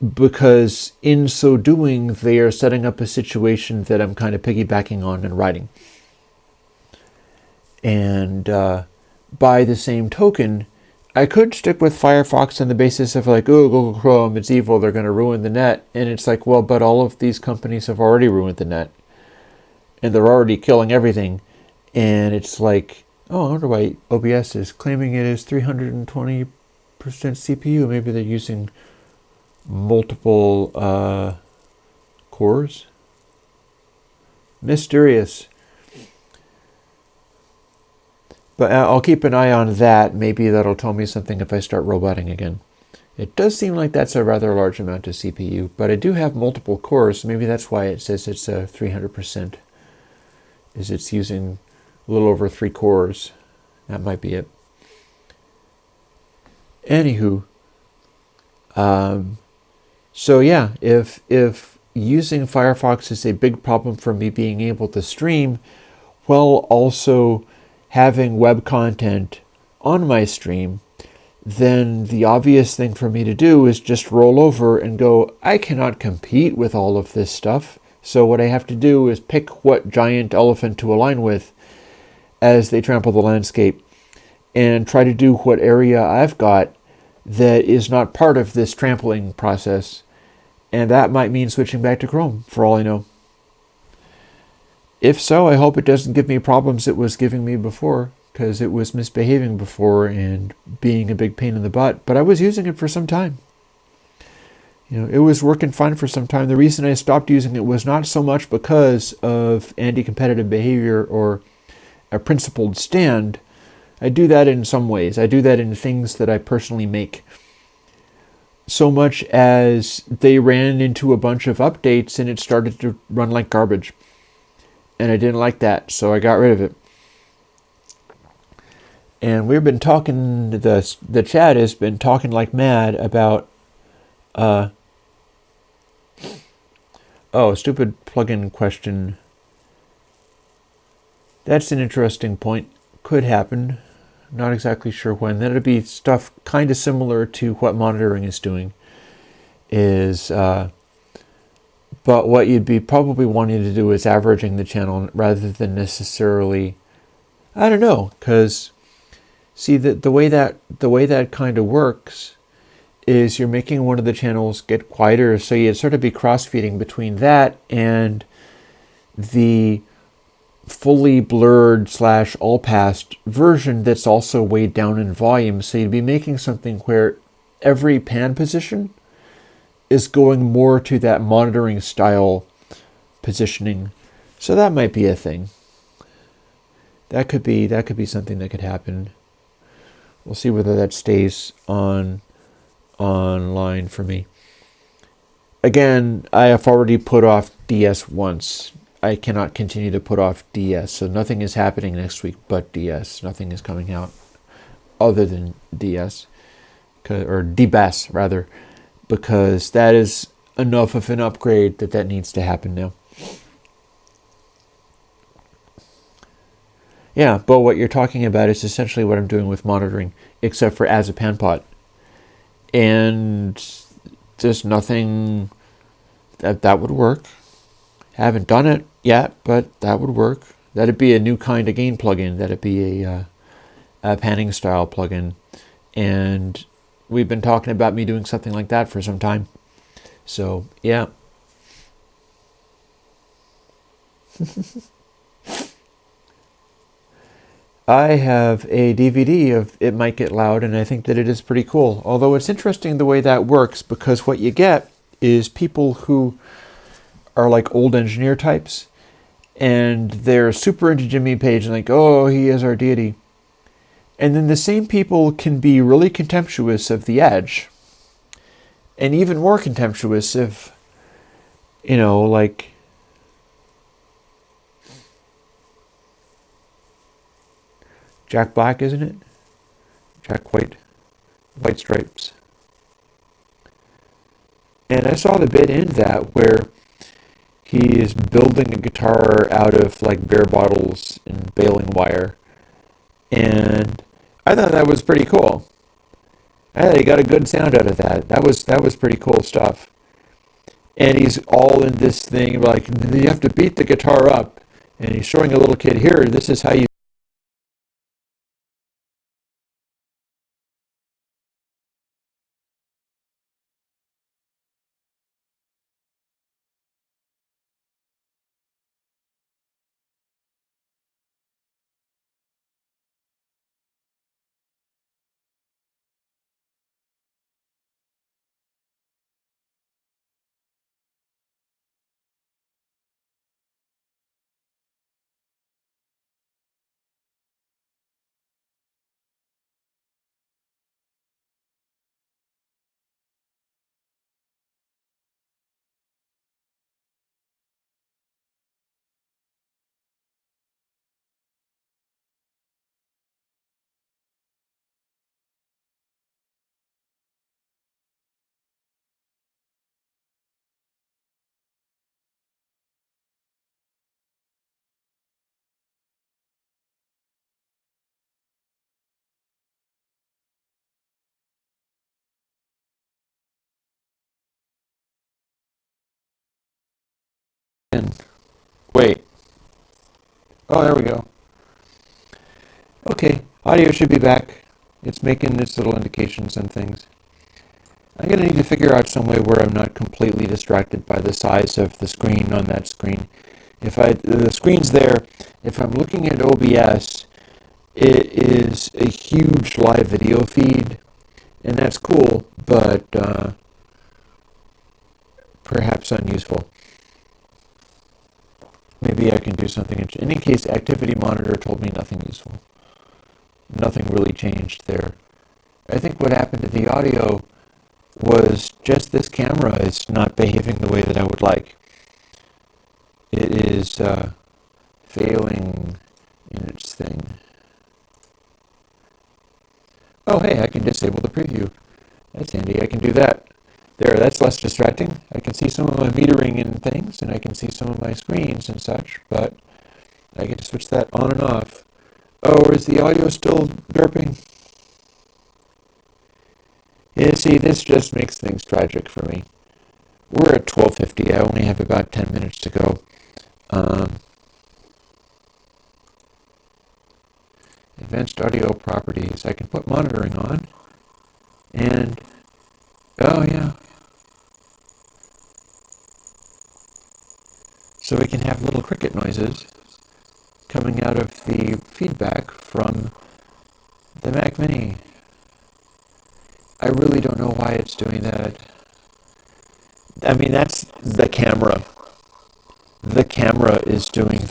because in so doing, they are setting up a situation that I'm kind of piggybacking on and riding. And by the same token, I could stick with Firefox on the basis of like, oh, Google Chrome, it's evil, they're going to ruin the net. And it's like, well, but all of these companies have already ruined the net. And they're already killing everything. And it's like, oh, I wonder why OBS is claiming it is 320% CPU. Maybe they're using multiple cores. Mysterious. But I'll keep an eye on that. Maybe that'll tell me something if I start roboting again. It does seem like that's a rather large amount of CPU, but I do have multiple cores. Maybe that's why it says it's 300%. Is it's using a little over 3 cores. That might be it. Anywho, so yeah, if using Firefox is a big problem for me being able to stream, while also having web content on my stream, then the obvious thing for me to do is just roll over and go, I cannot compete with all of this stuff. So what I have to do is pick what giant elephant to align with as they trample the landscape and try to do what area I've got that is not part of this trampling process. And that might mean switching back to Chrome, for all I know. If so, I hope it doesn't give me problems it was giving me before, because it was misbehaving before and being a big pain in the butt. But I was using it for some time. It was working fine for some time. The reason I stopped using it was not so much because of anti-competitive behavior or a principled stand. I do that in some ways. I do that in things that I personally make. So much as they ran into a bunch of updates and it started to run like garbage. And I didn't like that, so I got rid of it. And we've been talking, the chat has been talking like mad about, stupid plugin question. That's an interesting point. Could happen. Not exactly sure when. That'd be stuff kind of similar to what monitoring is doing. But what you'd be probably wanting to do is averaging the channel rather than necessarily, I don't know, because see the way that kind of works is you're making one of the channels get quieter, so you'd sort of be cross-feeding between that and the fully blurred / all-passed version that's also weighed down in volume. So you'd be making something where every pan position is going more to that monitoring style positioning. So that might be a thing. That could be something that could happen. We'll see whether that stays online for me. Again, I have already put off DS once. I cannot continue to put off DS, so nothing is happening next week but DS. Nothing is coming out other than DS, or DBAS rather, because that is enough of an upgrade that needs to happen now. Yeah, but what you're talking about is essentially what I'm doing with monitoring, except for as a panpot. And there's nothing that would work. Haven't done it yet, but that would work. That'd be a new kind of gain plugin. That'd be a panning style plugin. And we've been talking about me doing something like that for some time. So, yeah. I have a DVD of It Might Get Loud, and I think that it is pretty cool. Although it's interesting the way that works, because what you get is people who are like old engineer types, and they're super into Jimmy Page and like, oh, he is our deity. And then the same people can be really contemptuous of the Edge, and even more contemptuous of, like, Jack Black, isn't it? Jack White Stripes. And I saw the bit in that where he is building a guitar out of like beer bottles and baling wire. And I thought that was pretty cool. I thought he got a good sound out of that. That was pretty cool stuff. And he's all in this thing like, you have to beat the guitar up. And he's showing a little kid, here, this is how you in. Wait. Oh, there we go. Okay, audio should be back. It's making its little indications and things. I'm going to need to figure out some way where I'm not completely distracted by the size of the screen on that screen. If the screen's there, if I'm looking at OBS, it is a huge live video feed, and that's cool, but perhaps unuseful. Maybe I can do something. In any case, Activity Monitor told me nothing useful. Nothing really changed there. I think what happened to the audio was just this camera is not behaving the way that I would like. It is failing in its thing. Oh, hey, I can disable the preview. That's handy. I can do that. There, that's less distracting. I can see some of my metering and things, and I can see some of my screens and such, but I get to switch that on and off. Oh, is the audio still derping? Yeah, see, this just makes things tragic for me. We're at 12:50. I only have about 10 minutes to go. Advanced audio properties. I can put monitoring on. And, oh yeah. So we can have little cricket noises coming out of the feedback from the Mac Mini. I really don't know why it's doing that. I mean, that's the camera. The camera is doing